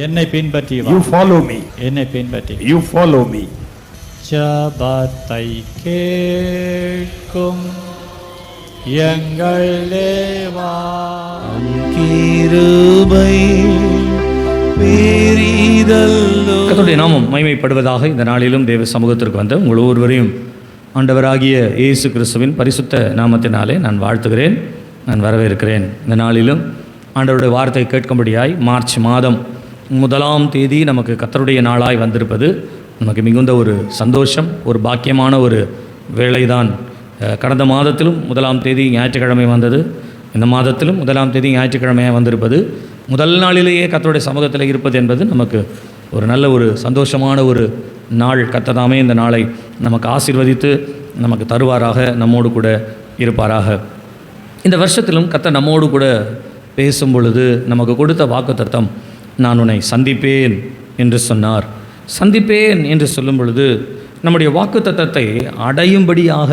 என்னை பின்பற்றி வா. You follow me. என்னை பின்பற்றி. You follow me. ஜபத்தை கேட்கும் எங்கள் தேவா, கிருபை பெரிதல்லோ. கர்த்தருடைய நாமம் மகிமைப்படுவதாக. இந்த நாளிலும் தேவ சமூகத்திற்கு வந்த உங்கள் ஒவ்வொருவரையும் ஆண்டவராகிய இயேசு கிறிஸ்துவின் பரிசுத்த நாமத்தினாலே நான் வாழ்த்துகிறேன், நான் வரவேற்கிறேன். இந்த நாளிலும் ஆண்டவருடைய வார்த்தை கேட்கும்படியாய் மார்ச் மாதம் 1ஆம் தேதி நமக்கு கர்த்தருடைய நாளாய் வந்திருப்பது நமக்கு மிகுந்த ஒரு சந்தோஷம், ஒரு பாக்கியமான ஒரு வேளைதான். கடந்த மாதத்திலும் 1ஆம் தேதி ஞாயிற்றுக்கிழமை வந்தது, இந்த மாதத்திலும் 1ஆம் தேதி ஞாயிற்றுக்கிழமையாக வந்திருப்பது. முதல் நாளிலேயே கர்த்தருடைய சமூகத்தில் இருப்பது என்பது நமக்கு ஒரு நல்ல ஒரு சந்தோஷமான ஒரு நாள். கர்த்தர் இந்த நாளை நமக்கு ஆசீர்வதித்து நமக்கு தருவாராக, நம்மோடு கூட இருப்பாராக. இந்த வருஷத்திலும் கர்த்தர் நம்மோடு கூட பேசும் பொழுது நமக்கு கொடுத்த வாக்குத்தத்தம், நான் உன்னை சந்திப்பேன் என்று சொன்னார். சந்திப்பேன் என்று சொல்லும் பொழுது நம்முடைய வாக்குத்தத்தத்தை அடையும்படியாக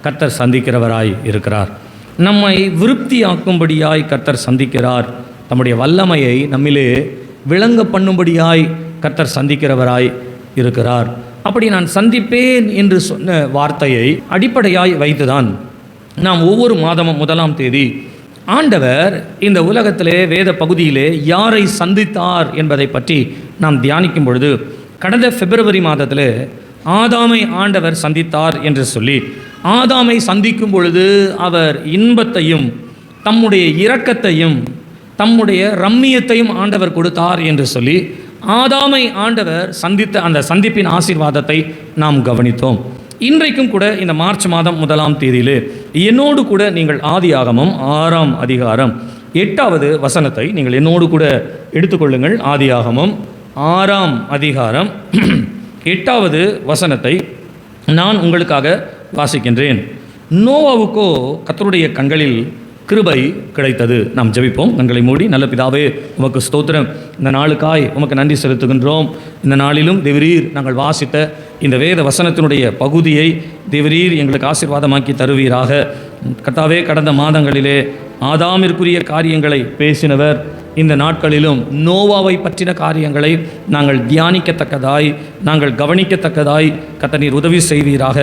கர்த்தர் சந்திக்கிறவராய் இருக்கிறார். நம்மை விருப்தியாக்கும்படியாய் கர்த்தர் சந்திக்கிறார். தம்முடைய வல்லமையை நம்மிலே விளங்க பண்ணும்படியாய் கர்த்தர் சந்திக்கிறவராய் இருக்கிறார். அப்படி நான் சந்திப்பேன் என்று சொன்ன வார்த்தையை அடிப்படையாய் வைத்துதான் நாம் ஒவ்வொரு மாதமும் 1ஆம் தேதி ஆண்டவர் இந்த உலகத்திலே வேத பகுதியிலே யாரை சந்தித்தார் என்பதை பற்றி நாம் தியானிக்கும் பொழுது, கடந்த பிப்ரவரி மாதத்தில் ஆதாமை ஆண்டவர் சந்தித்தார் என்று சொல்லி, ஆதாமை சந்திக்கும் பொழுது அவர் இன்பத்தையும் தம்முடைய இரக்கத்தையும் தம்முடைய ரம்மியத்தையும் ஆண்டவர் கொடுத்தார் என்று சொல்லி, ஆதாமை ஆண்டவர் சந்தித்த அந்த சந்திப்பின் ஆசீர்வாதத்தை நாம் கவனித்தோம். இன்றைக்கும் கூட இந்த மார்ச் மாதம் 1ஆம் தேதியிலே என்னோடு கூட நீங்கள் ஆதியாகமம் 6ஆம் அதிகாரம் 8வது வசனத்தை நீங்கள் என்னோடு கூட எடுத்துக்கொள்ளுங்கள். ஆதியாகமம் 6ஆம் அதிகாரம் 8வது வசனத்தை நான் உங்களுக்காக வாசிக்கின்றேன். நோவாவுக்கோ கர்த்தருடைய கண்களில் கிருபை கிடைத்தது. நாம் ஜெபிப்போம். கண்களை மூடி. நல்ல பிதாவே, உமக்கு ஸ்தோத்திரம். இந்த நாளுக்காய் உமக்கு நன்றி செலுத்துகின்றோம். இந்த நாளிலும் தேவரீர் நாங்கள் வாசித்த இந்த வேத வசனத்தினுடைய பகுதியை தேவரீர் எங்களுக்கு ஆசீர்வாதமாக்கி தருவீராக. கர்த்தாவே, கடந்த மாதங்களிலே ஆதாமிற்குரிய காரியங்களை பேசினவர், இந்த நாட்களிலும் நோவாவை பற்றின காரியங்களை நாங்கள் தியானிக்கத்தக்கதாய், நாங்கள் கவனிக்கத்தக்கதாய் கர்த்தர் நீர் உதவி செய்வீராக.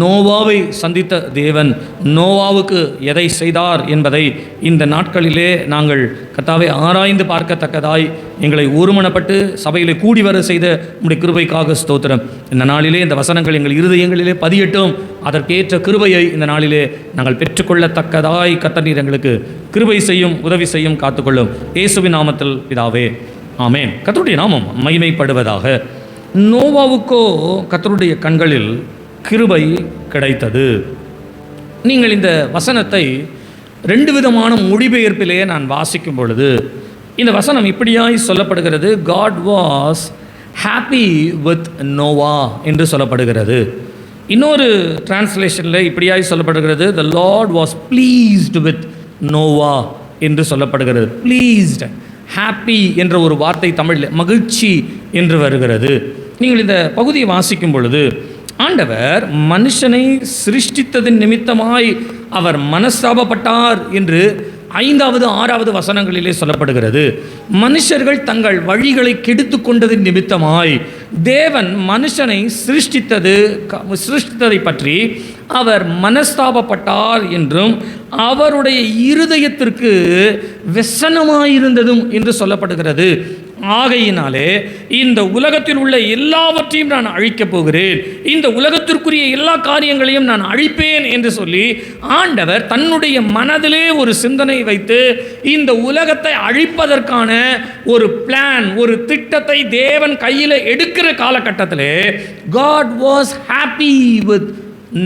நோவாவை சந்தித்த தேவன் நோவாவுக்கு எதை செய்தார் என்பதை இந்த நாட்களிலே நாங்கள் கர்த்தாவை ஆராய்ந்து பார்க்கத்தக்கதாய் எங்களை ஒருமனப்பட்டு சபையிலே கூடி வர செய்த உம்முடைய கிருபைக்காக ஸ்தோத்திரம். இந்த நாளிலே இந்த வசனங்கள் எங்கள் இருதயங்களிலே பதியட்டும். அதற்கேற்ற கிருபையை இந்த நாளிலே நாங்கள் பெற்றுக்கொள்ளத்தக்கதாய் கர்த்தர் நீர் எங்களுக்கு கிருபை செய்யும், உதவி செய்யும், காத்துக்கொள்ளும். இயேசுவின் நாமத்தில் பிதாவே, ஆமென். கர்த்தருடைய நாமம் மகிமைப்படுவதாக. நோவாவுக்கோ கர்த்தருடைய கண்களில் கிருபை கிடைத்தது. நீங்கள் இந்த வசனத்தை 2 விதமான மொழிபெயர்ப்பிலேயே நான் வாசிக்கும் பொழுது இந்த வசனம் இப்படியாய் சொல்லப்படுகிறது. God was happy with Noah என்று சொல்லப்படுகிறது. இன்னொரு டிரான்ஸ்லேஷனில் இப்படியாய் சொல்லப்படுகிறது, The Lord was pleased with Noah என்று சொல்லப்படுகிறது. Pleased, happy என்ற ஒரு வார்த்தை தமிழில் மகிழ்ச்சி என்று வருகிறது. நீங்கள் இந்த பகுதியை வாசிக்கும் பொழுது ஆண்டவர் மனுஷனை சிருஷ்டித்ததின் நிமித்தமாய் அவர் மனஸ்தாபப்பட்டார் என்று 5வது 6வது வசனங்களிலே சொல்லப்படுகிறது. மனுஷர்கள் தங்கள் வழிகளை கெடுத்து கொண்டதின் நிமித்தமாய் தேவன் மனுஷனை சிருஷ்டித்ததை பற்றி அவர் மனஸ்தாபப்பட்டார் என்றும் அவருடைய இருதயத்திற்கு வெசனமாயிருந்ததும் என்று சொல்லப்படுகிறது. ஆகையினாலே இந்த உலகத்தில் உள்ள எல்லாவற்றையும் நான் அழிக்கப் போகிறேன், இந்த உலகத்திற்குரிய எல்லா காரியங்களையும் நான் அழிப்பேன் என்று சொல்லி ஆண்டவர் தன்னுடைய மனதிலே ஒரு சிந்தனை வைத்து இந்த உலகத்தை அழிப்பதற்கான ஒரு பிளான், ஒரு திட்டத்தை தேவன் கையில் எடுக்கிற காலகட்டத்திலே God was happy with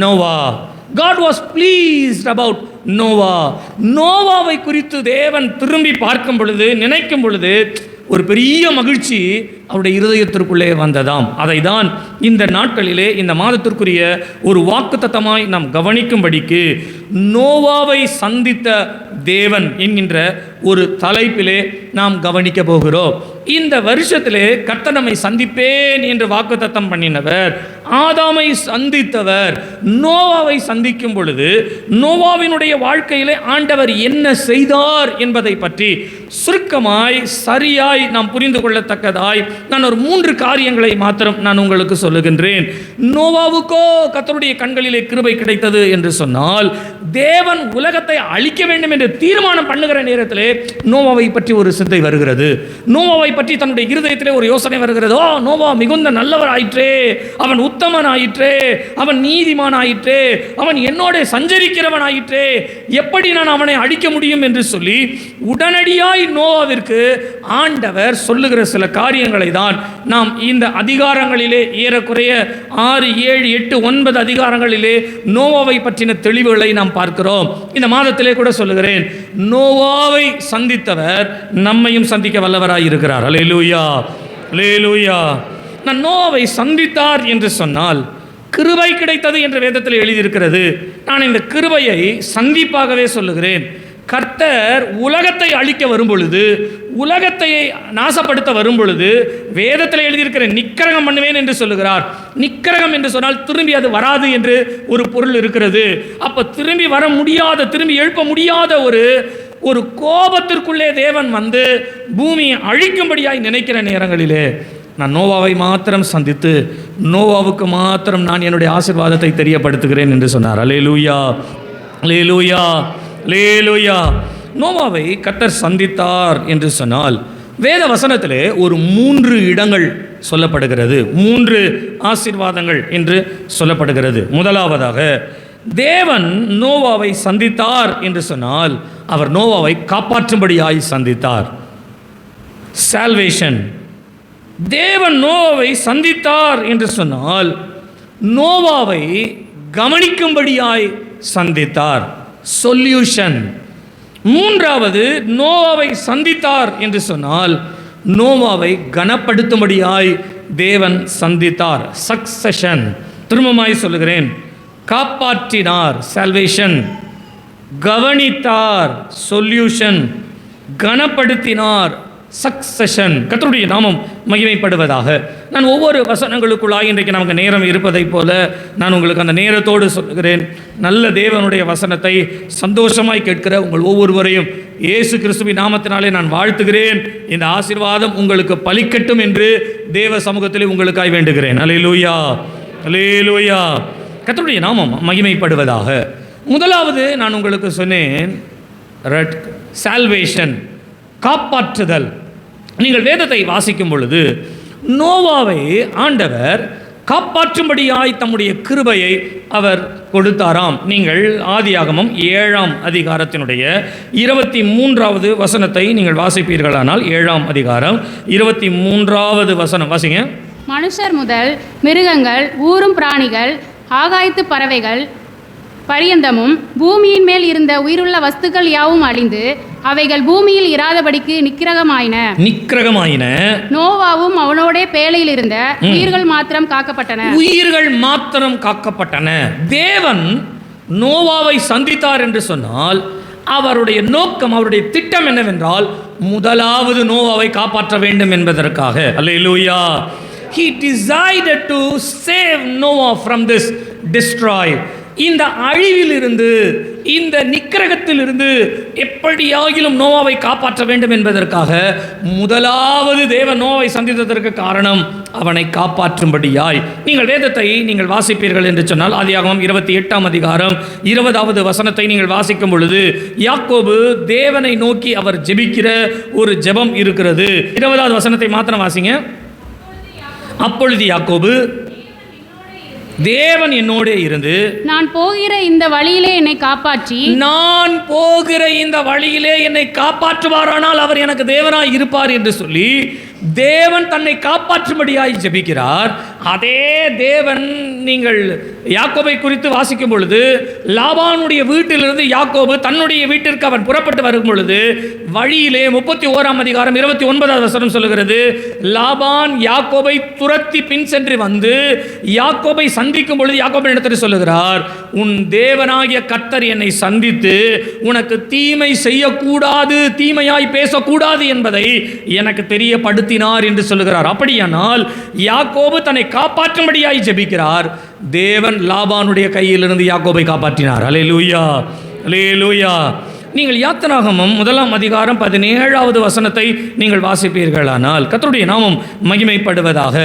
Noah. God was pleased about Noah. நோவாவை குறித்து தேவன் திரும்பி பார்க்கும் பொழுது, நினைக்கும் பொழுது ஒரு பெரிய மகிழ்ச்சி அவருடைய இருதயத்திற்குள்ளே வந்ததாம். அதை தான் இந்த நாட்களிலே இந்த மாதத்திற்குரிய ஒரு வாக்குத்தத்தமாய் நாம் கவனிக்கும்படிக்கு நோவாவை சந்தித்த தேவன் என்கின்ற ஒரு தலைப்பிலே நாம் கவனிக்க போகிறோம். இந்த வருஷத்திலே கர்த்தர் நம்மை சந்திப்பேன் என்று வாக்குத்தத்தம் பண்ணினவர், ஆதாமை சந்தித்தவர், நோவாவை சந்திக்கும் பொழுது நோவாவினுடைய வாழ்க்கையிலே ஆண்டவர் என்ன செய்தார் என்பதை பற்றி சுருக்கமாய் சரியாய் நாம் புரிந்து கொள்ளத்தக்கதாய் நான் ஒரு 3 காரியங்களை மாத்திரம் நான் உங்களுக்கு சொல்லுகின்றேன். நோவாவுக்கோ கர்த்தருடைய கண்களிலே கிருபை கிடைத்தது என்று சொன்னால், தேவன் உலகத்தை அழிக்க வேண்டும் என்று தீர்மானம் பண்ணுகிற நேரத்திலே நோவாவை பற்றி ஒரு சிந்தை வருகிறது. நோவாவை பற்றி தன்னுடைய இருதயத்திலே ஒரு யோசனை வருகிறது. ஓ, நோவா மிகுந்த நல்லவர் ஆயிற்றே, அவன் உத்தமன் ஆயிற்றே, அவன் நீதிமான் ஆயிற்றே, அவன் என்னோட சஞ்சரிக்கிறவன் ஆயிற்றே, எப்படி நான் அவனை அழிக்க முடியும் என்று சொல்லி உடனடியாய் நோவாவிற்கு ஆண்டவர் சொல்லுகிற சில காரியங்களை தான் நாம் இந்த அதிகாரங்களிலே ஏறக்குறைய 6, 7, 8, 9 அதிகாரங்களிலே நோவாவை பற்றின தெளிவுகளை நாம் பார்க்கிறோம். இந்த மாதத்திலே கூட சொல்லுகிறேன், நோவாவை சந்தித்தவர் நம்மையும் சந்திக்க வல்லவராய் இருக்கிறார். அல்லேலூயா, அல்லேலூயா. நான் நோவாவை சந்தித்தார் என்று சொன்னால் கிருபை கிடைத்தது என்று வேதத்தில் எழுதியிருக்கிறது. நான் இந்த கிருபையை சந்திப்பாகவே சொல்லுகிறேன். கர்த்தர் உலகத்தை அழிக்க வரும் பொழுது, உலகத்தை நாசப்படுத்த வரும் பொழுது வேதத்தில் எழுதியிருக்கிற நிக்கிரகம் பண்ணுவேன் என்று சொல்லுகிறார். நிக்கிரகம் என்று சொன்னால் திரும்பி அது வராது என்று ஒரு பொருள் இருக்கிறது. அப்ப திரும்பி வர முடியாத, திரும்பி எழுப்ப முடியாத ஒரு கோபத்திற்குள்ளே தேவன் வந்து பூமியை அழிக்கும்படியாய் நினைக்கிற நேரங்களிலே நான் நோவாவை மாத்திரம் சந்தித்து நோவாவுக்கு மாத்திரம் நான் என்னுடைய ஆசீர்வாதத்தை தெரியப்படுத்துகிறேன் என்று சொன்னார். அல்லேலூயா, அல்லேலூயா, அல்லேலூயா. நோவாவை கர்த்தர் சந்தித்தார் என்று சொன்னால் வேத வசனத்திலே ஒரு 3 இடங்கள் சொல்லப்படுகிறது, 3 ஆசீர்வாதங்கள் என்று சொல்லப்படுகிறது. முதலாவதாக, தேவன் நோவாவை சந்தித்தார் என்று சொன்னால் அவர் நோவாவை காப்பாற்றும்படியாய் சந்தித்தார். சால்வேஷன். தேவன் நோவாவை சந்தித்தார் என்று சொன்னால் நோவாவை கவனிக்கும்படியாய் சந்தித்தார். சொல்யூஷன். மூன்றாவது, நோவாவை சந்தித்தார் என்று சொன்னால் நோவாவை கனப்படுத்தும்படியாய் தேவன் சந்தித்தார். சக்சஷன். திரும்பமாய் சொல்லுகிறேன், காப்பாற்றினார், சால்வேஷன், கவனித்தார், சொல்யூஷன், கனப்படுத்தினார், சக்சஷன். கர்த்தருடைய நாமம் மகிமைப்படுவதாக. நான் ஒவ்வொரு வசனங்களுக்குள்ளாக இன்றைக்கு நமக்கு நேரம் இருப்பதைப் போல நான் உங்களுக்கு அந்த நேரத்தோடு சொல்கிறேன். நல்ல தேவனுடைய வசனத்தை சந்தோஷமாய் கேட்கிற உங்கள் ஒவ்வொருவரையும் இயேசு கிறிஸ்துவின் நாமத்தினாலே நான் வாழ்த்துகிறேன். இந்த ஆசீர்வாதம் உங்களுக்கு பலிக்கட்டும் என்று தேவ சமூகத்திலே உங்களுக்காய் வேண்டுகிறேன். அல்லேலூயா, அல்லேலூயா. கர்த்தருடைய நாமம் மகிமைப்படுவதாக. முதலாவது நான் உங்களுக்கு சொன்னேன், சால்வேஷன், காப்பாற்றுதல். நீங்கள் வேதத்தை வாசிக்கும் பொழுது நோவாவை ஆண்டவர் காப்பாற்றும்படியாய் தம்முடைய கிருபையை அவர் கொடுத்தாராம். நீங்கள் ஆதியாகமம் 7ஆம் அதிகாரத்தினுடைய 23வது வசனத்தை நீங்கள் வாசிப்பீர்களானால், 7ஆம் அதிகாரம் 23வது வசனம் வாசிங்க. மனுஷர் முதல் மிருகங்கள், ஊரும் பிராணிகள், ஆகாயத்து பறவைகள் பரியந்தமும் பூமியின் மேல் இருந்த உயிருள்ள வஸ்துக்கள் யாவும் அழிந்து அவைகள் பூமியில் இராதபடிக்கு நிக்கிரகமாயின. நோவாவும் அவனோட பேழையில் இருந்த உயிர்கள் மாத்திரம் காக்கப்பட்டன. உயிர்கள் மாத்திரம் காக்கப்பட்டன. தேவன் நோவாவை சந்தித்தார் என்று சொன்னால் அவருடைய நோக்கம், அவருடைய திட்டம் என்னவென்றால், முதலாவது நோவாவை காப்பாற்ற வேண்டும் என்பதற்காக. அல்லேலூயா. He decided to save Noah from this destroy. இந்த அழிவிலிருந்து, இந்த நிக்கிரகத்திலிருந்து எப்படியாகிலும் நோவாவை காப்பாற்ற வேண்டும் என்பதற்காக முதலாவது தேவன் நோவாவை சந்தித்ததற்கு காரணம் அவனை காப்பாற்றும்படியாய். நீங்கள் வேதத்தை நீங்கள் வாசிப்பீர்கள் என்று சொன்னால் ஆதியாகமம் 28ஆம் அதிகாரம் 20வது வசனத்தை நீங்கள் வாசிக்கும் பொழுது யாக்கோபு தேவனை நோக்கி அவர் ஜெபிக்கிற ஒரு ஜெபம் இருக்கிறது. 20வது வசனத்தை மாத்திரம் வாசிங்க. அப்பொழுது யாக்கோபு, தேவன் என்னோட இருந்து நான் போகிற இந்த வழியிலே என்னை காப்பாற்றுவாரானால் அவர் எனக்கு தேவனாய் இருப்பார் என்று சொல்லி தேவன் தன்னை காப்பாற்றும்படியாய் ஜெபிக்கிறார். அதே தேவன் நீங்கள் யாக்கோபை குறித்து வாசிக்கும் பொழுது லாபானுடைய வீட்டிலிருந்து யாக்கோபு தன்னுடைய வீட்டிற்கு அவன் புறப்பட்டு வரும் பொழுது வழியிலே 31ஆம் அதிகாரம் 29வது வசனம் சொல்லுகிறது, லாபான் யாக்கோபை துரத்தி பின் சென்று வந்து யாக்கோபை சந்திக்கும் பொழுது யாக்கோபு இடத்தில் சொல்லுகிறார், உன் தேவனாகிய கர்த்தர் என்னை சந்தித்து உனக்கு தீமை செய்யக்கூடாது, தீமையாய் பேசக்கூடாது என்பதை எனக்கு தெரியப்படுத்தினார் என்று சொல்லுகிறார். அப்படியானால் யாக்கோபு தன்னை காப்பாற்றும்படியாய் ஜெபிக்கிறார். தேவன் லாபானுடைய கையிலிருந்து யாக்கோபை காப்பாற்றினார். அல்லேலூயா, அல்லேலூயா. நீங்கள் யாத்திராகமம் 1 அதிகாரம் 17வது வசனத்தை நீங்கள் வாசிப்பீர்களானால் கர்த்தருடைய நாமம் மகிமைப்படுவதாக.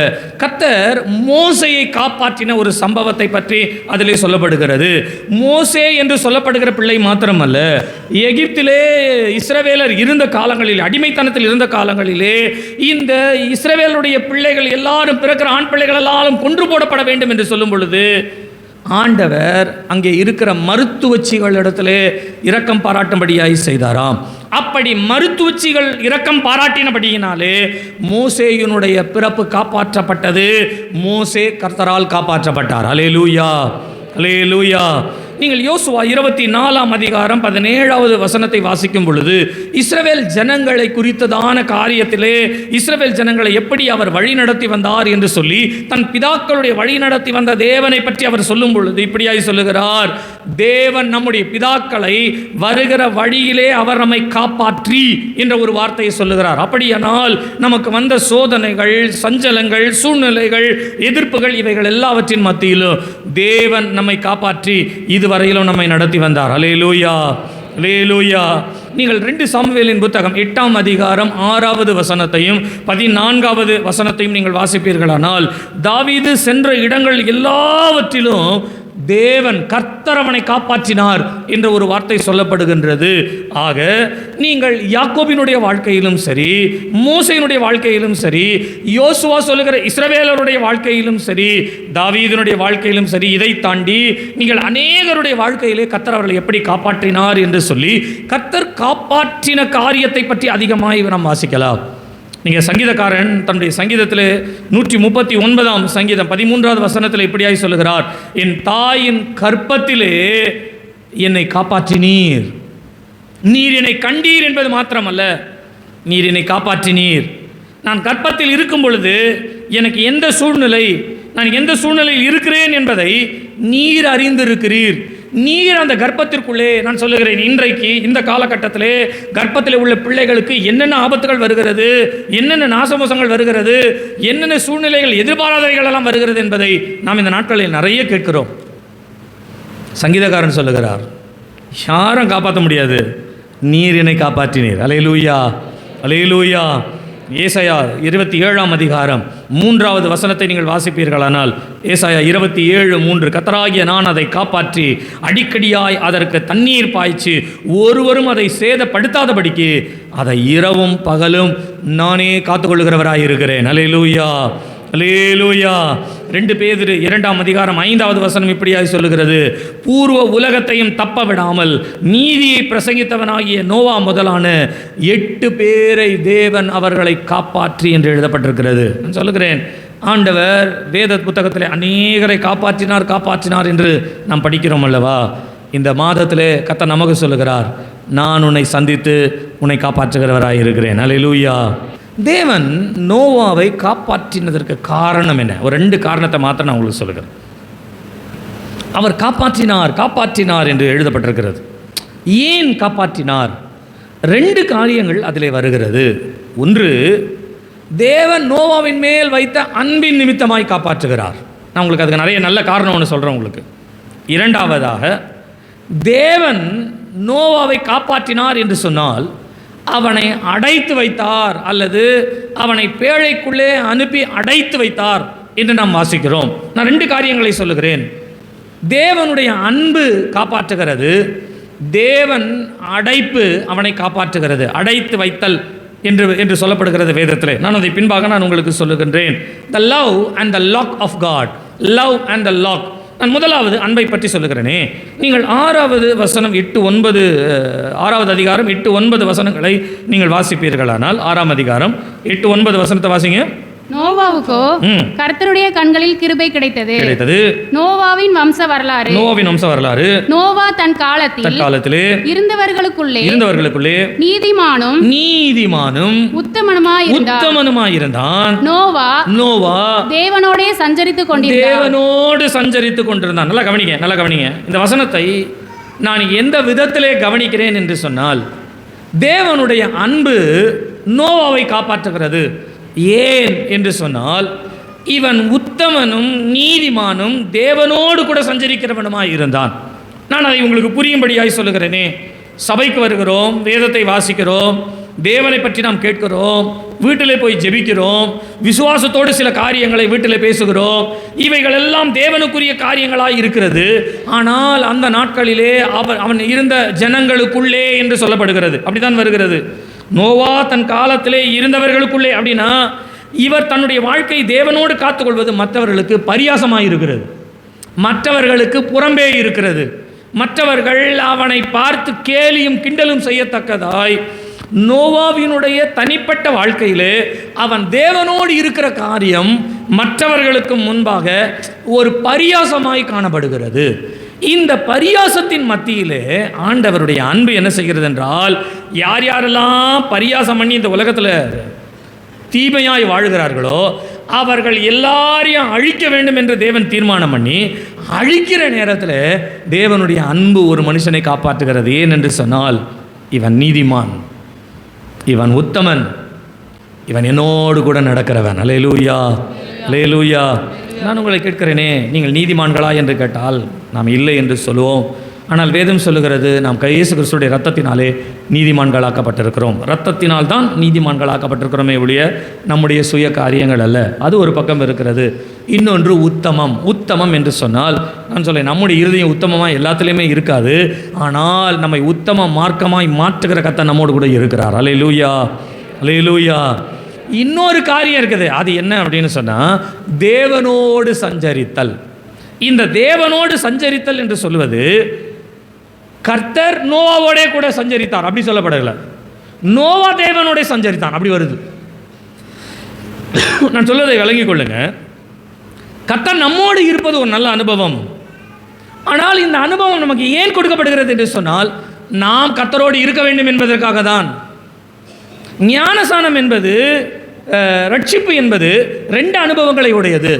கர்த்தர் மோசேயை காப்பாற்றின ஒரு சம்பவத்தை பற்றி அதிலே சொல்லப்படுகிறது. மோசே என்று சொல்லப்படுகிற பிள்ளை மாத்திரமல்ல, எகிப்திலே இஸ்ரவேலர் இருந்த காலங்களில், அடிமைத்தனத்தில் இருந்த காலங்களிலே இந்த இஸ்ரவேலுடைய பிள்ளைகள் எல்லாரும் பிறக்கிற ஆண் பிள்ளைகள் எல்லாரும் கொன்று போடப்பட வேண்டும் என்று சொல்லும் பொழுது ஆண்டவர் அங்கே இருக்கிற மருத்துவச்சிகளிடத்திலே இரக்கம் பாராட்டும்படியாய் செய்தாராம். அப்படி மருத்துவச்சிகள் இரக்கம் பாராட்டினபடியினாலே மோசேயினுடைய பிறப்பு காப்பாற்றப்பட்டது. மோசே கர்த்தரால் காப்பாற்றப்பட்டார். அல்லேலூயா, அல்லேலூயா. நீங்கள் யோசுவா 24 அதிகாரம் 17வது வசனத்தை வாசிக்கும் பொழுது இஸ்ரவேல் ஜனங்களை குறித்ததான காரியத்திலே இஸ்ரவேல் ஜனங்களை எப்படி அவர் வழி நடத்தி வந்தார் என்று சொல்லி தன் பிதாக்களுடைய வழி நடத்தி வந்த தேவனை பற்றி அவர் சொல்லும் பொழுது இப்படியாய் சொல்லுகிறார், தேவன் நம்முடைய பிதாக்களை வருகிற வழியிலே அவர் நம்மை காப்பாற்றி என்ற ஒரு வார்த்தையை சொல்லுகிறார். அப்படியானால் நமக்கு வந்த சோதனைகள், சஞ்சலங்கள், சூழ்நிலைகள், எதிர்ப்புகள் இவைகள் எல்லாவற்றின் மத்தியிலும் தேவன் நம்மை காப்பாற்றி இதுவரையிலும் நம்மை நடத்தி வந்தார். அல்லேலூயா, அல்லேலூயா. நீங்கள் 2 சாமுவேலின் புத்தகம் 8 அதிகாரம் 6வது வசனத்தையும் 14வது வசனத்தையும் நீங்கள் வாசிப்பீர்களானால் தாவீது சென்ற இடங்கள் எல்லாவற்றிலும் தேவன் கர்த்தர் அவனை காப்பாற்றினார் என்ற ஒரு வார்த்தை சொல்லப்படுகின்றது. ஆக நீங்கள் யாக்கோபினுடைய வாழ்க்கையிலும் சரி, மோசேயினுடைய வாழ்க்கையிலும் சரி, யோசுவா சொல்லுகிற இஸ்ரவேலருடைய வாழ்க்கையிலும் சரி, தாவீதினுடைய வாழ்க்கையிலும் சரி, இதை தாண்டி நீங்கள் அநேகருடைய வாழ்க்கையிலே கர்த்தர் அவர்களை எப்படி காப்பாற்றினார் என்று சொல்லி கர்த்தர் காப்பாற்றின காரியத்தை பற்றி அதிகமாக நாம் வாசிக்கலாம். நீங்கள் சங்கீதக்காரன் தன்னுடைய சங்கீதத்தில் 139ஆம் சங்கீதம் 13வது வசனத்தில் இப்படியாய் சொல்லுகிறார், என் தாயின் கர்ப்பத்திலே என்னை காப்பாற்றினீர், நீர் என்னை கண்டீர் என்பது மாத்திரமல்ல, நீர் என்னை காப்பாற்றினீர். நான் கர்ப்பத்தில் இருக்கும் பொழுது எனக்கு எந்த சூழ்நிலை, நான் எந்த சூழ்நிலையில் இருக்கிறேன் என்பதை நீர் அறிந்திருக்கிறீர். நீர் அந்த கர்ப்பத்திற்குள்ளே, நான் சொல்லுகிறேன், இன்றைக்கு இந்த காலகட்டத்திலே கர்ப்பத்தில் உள்ள பிள்ளைகளுக்கு என்னென்ன ஆபத்துகள் வருகிறது, என்னென்ன நாசமோசங்கள் வருகிறது, என்னென்ன சூழ்நிலைகள், எதிர்பாராதவைகள் எல்லாம் வருகிறது என்பதை நாம் இந்த நாட்களில் நிறைய கேட்கிறோம். சங்கீதக்காரன் சொல்லுகிறார், யாரும் காப்பாற்ற முடியாது, நீர் என்னை காப்பாற்றினீர். அல்லேலூயா, அல்லேலூயா. ஏசாயா 27ஆம் அதிகாரம் 3வது வசனத்தை நீங்கள் வாசிப்பீர்களானால் ஏசாயா 27:3, கர்த்தராகிய நான் அதை காப்பாற்றி அடிக்கடியாய் அதற்கு தண்ணீர் பாய்ச்சி ஒருவரும் அதை சேதப்படுத்தாதபடிக்கு அதை இரவும் பகலும் நானே காத்துக்கொள்ளுகிறவராய் இருக்கிறேன். அல்லேலூயா, அல்லேலூயா. 2 பேதுரு 2ஆம் அதிகாரம் 5வது வசனம் இப்படியாய் சொல்லுகிறது, பூர்வ உலகத்தையும் தப்ப விடாமல் நீதியை பிரசங்கித்தவனாகிய நோவா முதலான 8 பேரை தேவன் அவர்களை காப்பாற்றி என்று எழுதப்பட்டிருக்கிறது. நான் சொல்லுகிறேன், ஆண்டவர் வேத புத்தகத்திலே அநேகரை காப்பாற்றினார் காப்பாற்றினார் என்று நாம் படிக்கிறோம் அல்லவா. இந்த மாதத்திலே கர்த்தர் நமக்கு சொல்லுகிறார், நான் உன்னை சந்தித்து உன்னை காப்பாற்றுகிறவராய் இருக்கிறேன். அல்லேலூயா. தேவன் நோவாவை காப்பாற்றினதற்கு காரணம் என்ன? ஒரு 2 காரணத்தை மாத்திரம் நான் உங்களுக்கு சொல்லுகிறேன். அவர் காப்பாற்றினார் காப்பாற்றினார் என்று எழுதப்பட்டிருக்கிறது. ஏன் காப்பாற்றினார்? 2 காரியங்கள் அதிலே வருகிறது. ஒன்று, தேவன் நோவாவின் மேல் வைத்த அன்பின் நிமித்தமாய் காப்பாற்றுகிறார். நான் உங்களுக்கு அதுக்கு நிறைய நல்ல காரணம் ஒன்று சொல்கிறேன் உங்களுக்கு. 2வதாக, தேவன் நோவாவை காப்பாற்றினார் என்று சொன்னால் அவனை அடைத்து வைத்தார் அல்லது அவனை பேழைக்குள்ளே அனுப்பி அடைத்து வைத்தார் என்று நாம் வாசிக்கிறோம். நான் 2 காரியங்களை சொல்லுகிறேன். தேவனுடைய அன்பு காப்பாற்றுகிறது, தேவன் அடைப்பு அவனை காப்பாற்றுகிறது. அடைத்து வைத்தல் என்று சொல்லப்படுகிறது வேதத்தில். நான் அதை பின்பாக நான் உங்களுக்கு சொல்லுகின்றேன். The love and the law of God, love and the law. நான் முதலாவது அன்பை பற்றி சொல்லுகிறேனே. நீங்கள் 6வது வசனம் 8-9, 6வது அதிகாரம் 8-9 வசனங்களை நீங்கள் வாசிப்பீர்களானால் 6ஆம் அதிகாரம் 8-9 வசனத்தை வாசிங்க. நோவாவுக்கோ கர்த்தருடைய கண்களில் கிருபை கிடைத்தது. நோவாவின் வம்ச வரலாறு. நோவா தன் காலத்திலே இருந்தவர்களுக்குள்ளே நீதிமானும் உத்தமனுமாயிருந்தான். நோவா தேவனோடே சஞ்சரித்துக் கொண்டிருந்தான். நல்லா கவனிங்க. இந்த வசனத்தை நான் எந்த விதத்திலே கவனிக்கிறேன் என்று சொன்னால், தேவனுடைய அன்பு நோவாவை காப்பாற்றுகிறது. ஏன் என்று சொன்னால், இவன் உத்தமனும் நீதிமானும் தேவனோடு கூட சஞ்சரிக்கிறவனுமாய் இருந்தான். நான் அதை உங்களுக்கு புரியும்படியாய் சொல்லுகிறேனே. சபைக்கு வருகிறோம், வேதத்தை வாசிக்கிறோம், தேவனை பற்றி நாம் கேட்கிறோம், வீட்டிலே போய் ஜெபிக்கிறோம், விசுவாசத்தோடு சில காரியங்களை வீட்டில் பேசுகிறோம். இவைகள் எல்லாம் தேவனுக்குரிய காரியங்களாய் இருக்கிறது. ஆனால் அந்த நாட்களிலே அவன் இருந்த ஜனங்களுக்குள்ளே என்று சொல்லப்படுகிறது. அப்படித்தான் வருகிறது. நோவா தன் காலத்திலே இருந்தவர்களுக்குள்ளே அப்படின்னா, இவர் தன்னுடைய வாழ்க்கை தேவனோடு காத்துக்கொள்வது மற்றவர்களுக்கு பரியாசமாக இருக்கிறது, மற்றவர்களுக்கு புறம்பே இருக்கிறது, மற்றவர்கள் அவனை பார்த்து கேலியும் கிண்டலும் செய்யத்தக்கதாய் நோவாவினுடைய தனிப்பட்ட வாழ்க்கையிலே அவன் தேவனோடு இருக்கிற காரியம் மற்றவர்களுக்கு முன்பாக ஒரு பரியாசமாய் காணப்படுகிறது. இந்த பரியாசத்தின் மத்தியிலே ஆண்டவருடைய அன்பு என்ன செய்கிறது என்றால், யார் யாரெல்லாம் பரியாசம் பண்ணி இந்த உலகத்தில் தீமையாய் வாழ்கிறார்களோ அவர்கள் எல்லாரையும் அழிக்க வேண்டும் என்று தேவன் தீர்மானம் பண்ணி அழிக்கிற நேரத்தில் தேவனுடைய அன்பு ஒரு மனுஷனை காப்பாற்றுகிறது. ஏன் என்று சொன்னால், இவன் நீதிமான், இவன் உத்தமன், இவன் என்னோடு கூட நடக்கிறவன். அல்லேலூயா, அல்லேலூயா. நான் உங்களை கேட்கிறேனே, நீங்கள் நீதிமான்களா என்று கேட்டால் நாம் இல்லை என்று சொல்லுவோம். ஆனால் வேதம் சொல்லுகிறது, நாம் இயேசு கிறிஸ்துடைய இரத்தத்தினாலே நீதிமான்களாக்கப்பட்டிருக்கிறோம். இரத்தத்தினால் தான் நீதிமான்களாக்கப்பட்டிருக்கிறோமே ஒழிய நம்முடைய சுய காரியங்கள் அல்ல. அது ஒரு பக்கம் இருக்கிறது. இன்னொன்று உத்தமம் என்று சொன்னால், நான் சொல்லேன், நம்முடைய இருதயம் உத்தமமாக எல்லாத்துலேயுமே இருக்காது. ஆனால் நம்மை உத்தம மார்க்கமாய் மாற்றுகிற கர்த்தர் நம்மோடு கூட இருக்கிறார். அல்லேலூயா, அல்லேலூயா. இன்னொரு காரியம் இருக்குது. அது என்ன அப்படின்னு சொன்னால், தேவனோடு சஞ்சரித்தல். இந்த தேவனோடு சஞ்சரித்தல் என்று சொல்வது, கர்த்தர் நோவாவோட கூட சஞ்சரித்தார் அப்படி சொல்லப்படல, நோவா தேவனோட சஞ்சரித்தான் அப்படி வருது. நான் சொல்வதை விளங்கிக் கொள்ளுங்க. கர்த்தர் நம்மோடு இருப்பது ஒரு நல்ல அனுபவம். ஆனால் இந்த அனுபவம் நமக்கு ஏன் கொடுக்கப்படுகிறது என்று சொன்னால், நாம் கர்த்தரோடு இருக்க வேண்டும் என்பதற்காக தான். ஞானசானம் என்பது, ரட்சிப்பு என்பது ரெண்டு அனுபவங்களை உடையது.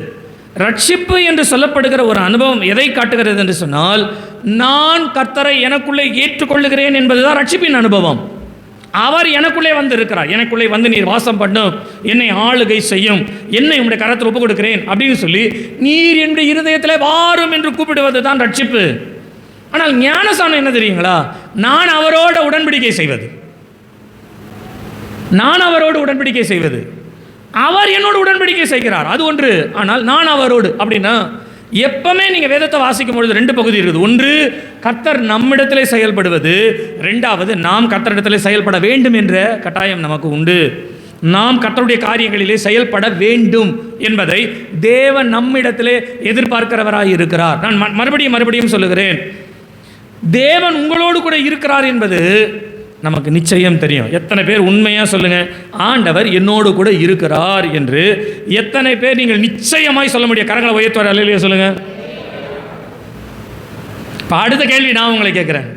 ரட்சிப்பு என்று சொல்லப்படுகிற ஒரு அனுபவம் எதை காட்டுகிறது என்று சொன்னால், நான் கர்த்தரை எனக்குள்ளே ஏற்றுக்கொள்ளுகிறேன் என்பதுதான் ரட்சிப்பின் அனுபவம். அவர் எனக்குள்ளே வந்து இருக்கிறார், எனக்குள்ளே வந்து நீர் வாசம் பண்ணும், என்னை ஆளுகை செய்யும், என்னை உங்களுடைய கரத்தில் ஒப்புக் கொடுக்கிறேன் அப்படின்னு சொல்லி நீர் என்னுடைய இருதயத்தில் வாரும் என்று கூப்பிடுவது தான் ரட்சிப்பு. ஆனால் ஞானசானம் என்ன தெரியுங்களா? நான் அவரோட உடன்படிக்கை செய்வது, நான் அவரோடு உடன்படிக்கை செய்வது, அவர் என்னோடு உடன்படிக்கை செய்கிறார், அது ஒன்று. ஆனால் நான் அவரோடு அப்படின்னா, எப்பவுமே நீங்கள் வேதத்தை வாசிக்கும் பொழுது ரெண்டு பகுதி இருக்குது. ஒன்று, கர்த்தர் நம்மிடத்திலே செயல்படுவது. ரெண்டாவது, நாம் கர்த்தரிடத்திலே செயல்பட வேண்டும் என்ற கட்டாயம் நமக்கு உண்டு. நாம் கர்த்தருடைய காரியங்களிலே செயல்பட வேண்டும் என்பதை தேவன் நம்மிடத்திலே எதிர்பார்க்கிறவராய் இருக்கிறார். நான் மறுபடியும் சொல்லுகிறேன், தேவன் உங்களோடு கூட இருக்கிறார் என்பது நமக்கு நிச்சயம் தெரியும். எத்தனை பேர் உண்மையாக சொல்லுங்கள், ஆண்டவர் என்னோடு கூட இருக்கிறார் என்று எத்தனை பேர் நீங்கள் நிச்சயமாய் சொல்ல முடியும்? கரங்களை உயர்த்துவார், அல்லேலூயா சொல்லுங்கள். இப்போ அடுத்த கேள்வி நான் உங்களை கேட்குறேன்,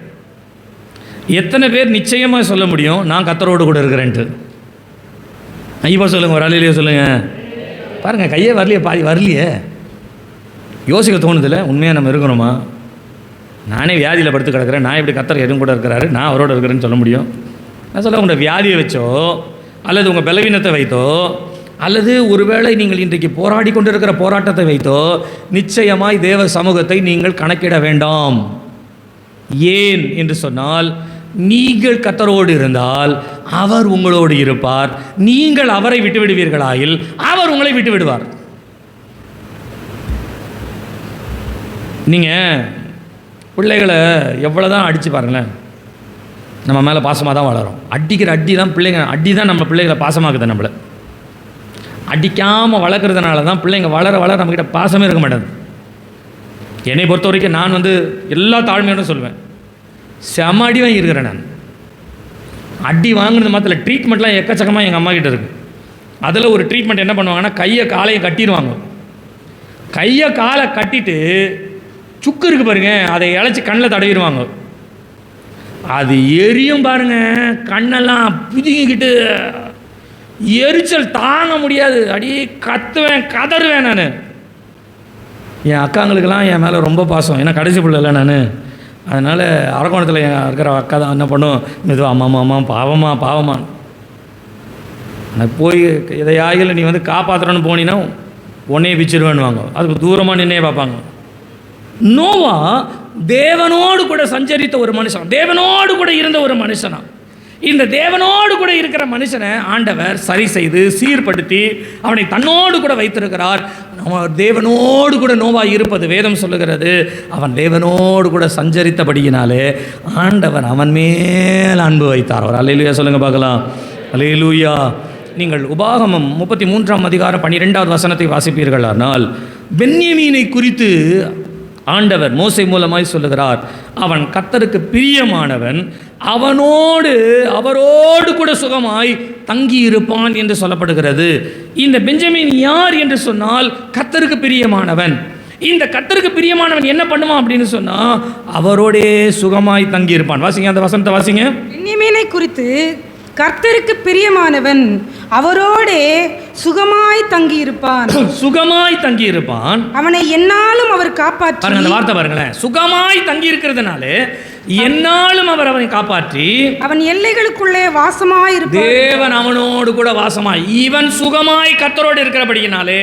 எத்தனை பேர் நிச்சயமாக சொல்ல முடியும் நான் கர்த்தரோடு கூட இருக்கிறேன்ட்டு? இப்போ சொல்லுங்கள், ஒரு அல்லேலூயா சொல்லுங்கள். பாருங்கள், கையே வரலையே, பாதி வரலையே. யோசிக்க தோணுதில்லை, உண்மையாக நம்ம இருக்கிறோமா? நானே வியாதியில் படுத்து கிடக்கிறேன், நான் எப்படி கர்த்தர் எதுவும் கூட இருக்கிறாரு, நான் அவரோட இருக்கிறேன்னு சொல்ல முடியும்? நான் சொல்ல, உங்கள் வியாதியை வச்சோ அல்லது உங்கள் பலவீனத்தை வைத்தோ அல்லது ஒருவேளை நீங்கள் இன்றைக்கு போராடி கொண்டு இருக்கிற போராட்டத்தை வைத்தோ நிச்சயமாய் தேவ சமூகத்தை நீங்கள் கணக்கிட வேண்டாம். ஏன் என்று சொன்னால், நீங்கள் கர்த்தரோடு இருந்தால் அவர் உங்களோடு இருப்பார். நீங்கள் அவரை விட்டு விடுவீர்களாயில் அவர் உங்களை விட்டு விடுவார். நீங்கள் பிள்ளைகளை எவ்வளோ தான் அடித்து பாருங்களேன், நம்ம மேலே பாசமாக தான் வளரும். அடிக்கிற அடி தான் நம்ம பிள்ளைகளை பாசமாக்குது. நம்மளை அடிக்காமல் வளர்க்குறதுனால தான் பிள்ளைங்க வளர நம்மக்கிட்ட பாசமே இருக்க மாட்டேது. என்னை பொறுத்த வரைக்கும் நான் எல்லா தாழ்மையோடு சொல்லுவேன், செம அடி வாங்கியிருக்கிறேன். நான் அடி வாங்கினது மாத்திர ட்ரீட்மெண்ட்லாம் எக்கச்சக்கமாக எங்கள் அம்மா கிட்ட இருக்குது. அதில் ஒரு ட்ரீட்மெண்ட் என்ன பண்ணுவாங்கன்னா கையை காலையை கட்டிடுவாங்க. கையை காலை கட்டிட்டு சுக்கு இருக்குது பாருங்க, அதை இழைச்சி கண்ணில் தடவிடுவாங்க. அது எரியும் பாருங்க, கண்ணெல்லாம் புதுங்கிக்கிட்டு எரிச்சல் தாங்க முடியாது. அப்படியே கத்துவேன், கதறுவேன். நான் என் அக்காங்களுக்கெல்லாம் என் மேலே ரொம்ப பாசம், ஏன்னா கடைசி பிள்ளை இல்லை நான். அதனால் அரக்கோணத்தில் இருக்கிற அக்கா தான் என்ன பண்ணும், மெதுவாக அம்மா பாவமா நான் போய் எதையாகில நீ வந்து காப்பாற்றுறன்னு போனீங்கன்னா உன்னையே பிச்சிருவேன்னுவாங்க. அதுக்கு தூரமாக நின்னே பார்ப்பாங்க. நோவா தேவனோடு கூட சஞ்சரித்த ஒரு மனுஷன், தேவனோடு கூட இருந்த ஒரு மனுஷனா. இந்த தேவனோடு கூட இருக்கிற மனுஷனை ஆண்டவர் சரி செய்து சீர்படுத்தி அவனை தன்னோடு கூட வைத்திருக்கிறார். தேவனோடு கூட நோவா இருப்பது வேதம் சொல்லுகிறது. அவன் தேவனோடு கூட சஞ்சரித்தபடியினாலே ஆண்டவர் அவன் மேல் அன்பு வைத்தார். அவர் அல்லேலூயா சொல்லுங்க பார்க்கலாம். அல்லேலூயா. நீங்கள் உபாகமம் 33ஆம் அதிகாரம் 12வது வசனத்தை வாசிப்பீர்களானால் பென்யமீனை குறித்து ஆண்டவர் மோசே மூலமாய் சொல்லுகிறார், அவன் கர்த்தருக்கு பிரியமானவன், அவரோடு கூட சுகமாய் தங்கி இருப்பான் என்று சொல்லப்படுகிறது. இந்த பெஞ்சமின் யார் என்று சொன்னால் கர்த்தருக்கு பிரியமானவன். இந்த கர்த்தருக்கு பிரியமானவன் என்ன பண்ணுவான் அப்படின்னு சொன்னா அவரோடே சுகமாய் தங்கி இருப்பான். வாசிங்க அந்த வசனத்தை வாசிங்க. பென்யமீனை குறித்து கர்த்தருக்கு பிரியமானவன் அவரோடே சுகமாய் தங்கி இருப்பான். சுகமாய் தங்கி இருப்பான். அவனை என்னாலும் அவர் காப்பாற்றி, பாருங்க அந்த வார்த்தை பாருங்களேன், சுகமாய் தங்கி இருக்கிறதுனால என்னாலும் அவர் அவனை காப்பாற்றி அவன் எல்லைகளுக்குள்ளே வாசமாய் இருப்பான். தேவன் அவனோடு கூட வாசமாய், இவன் சுகமாய் கர்த்தரோடு இருக்கிறபடியினாலே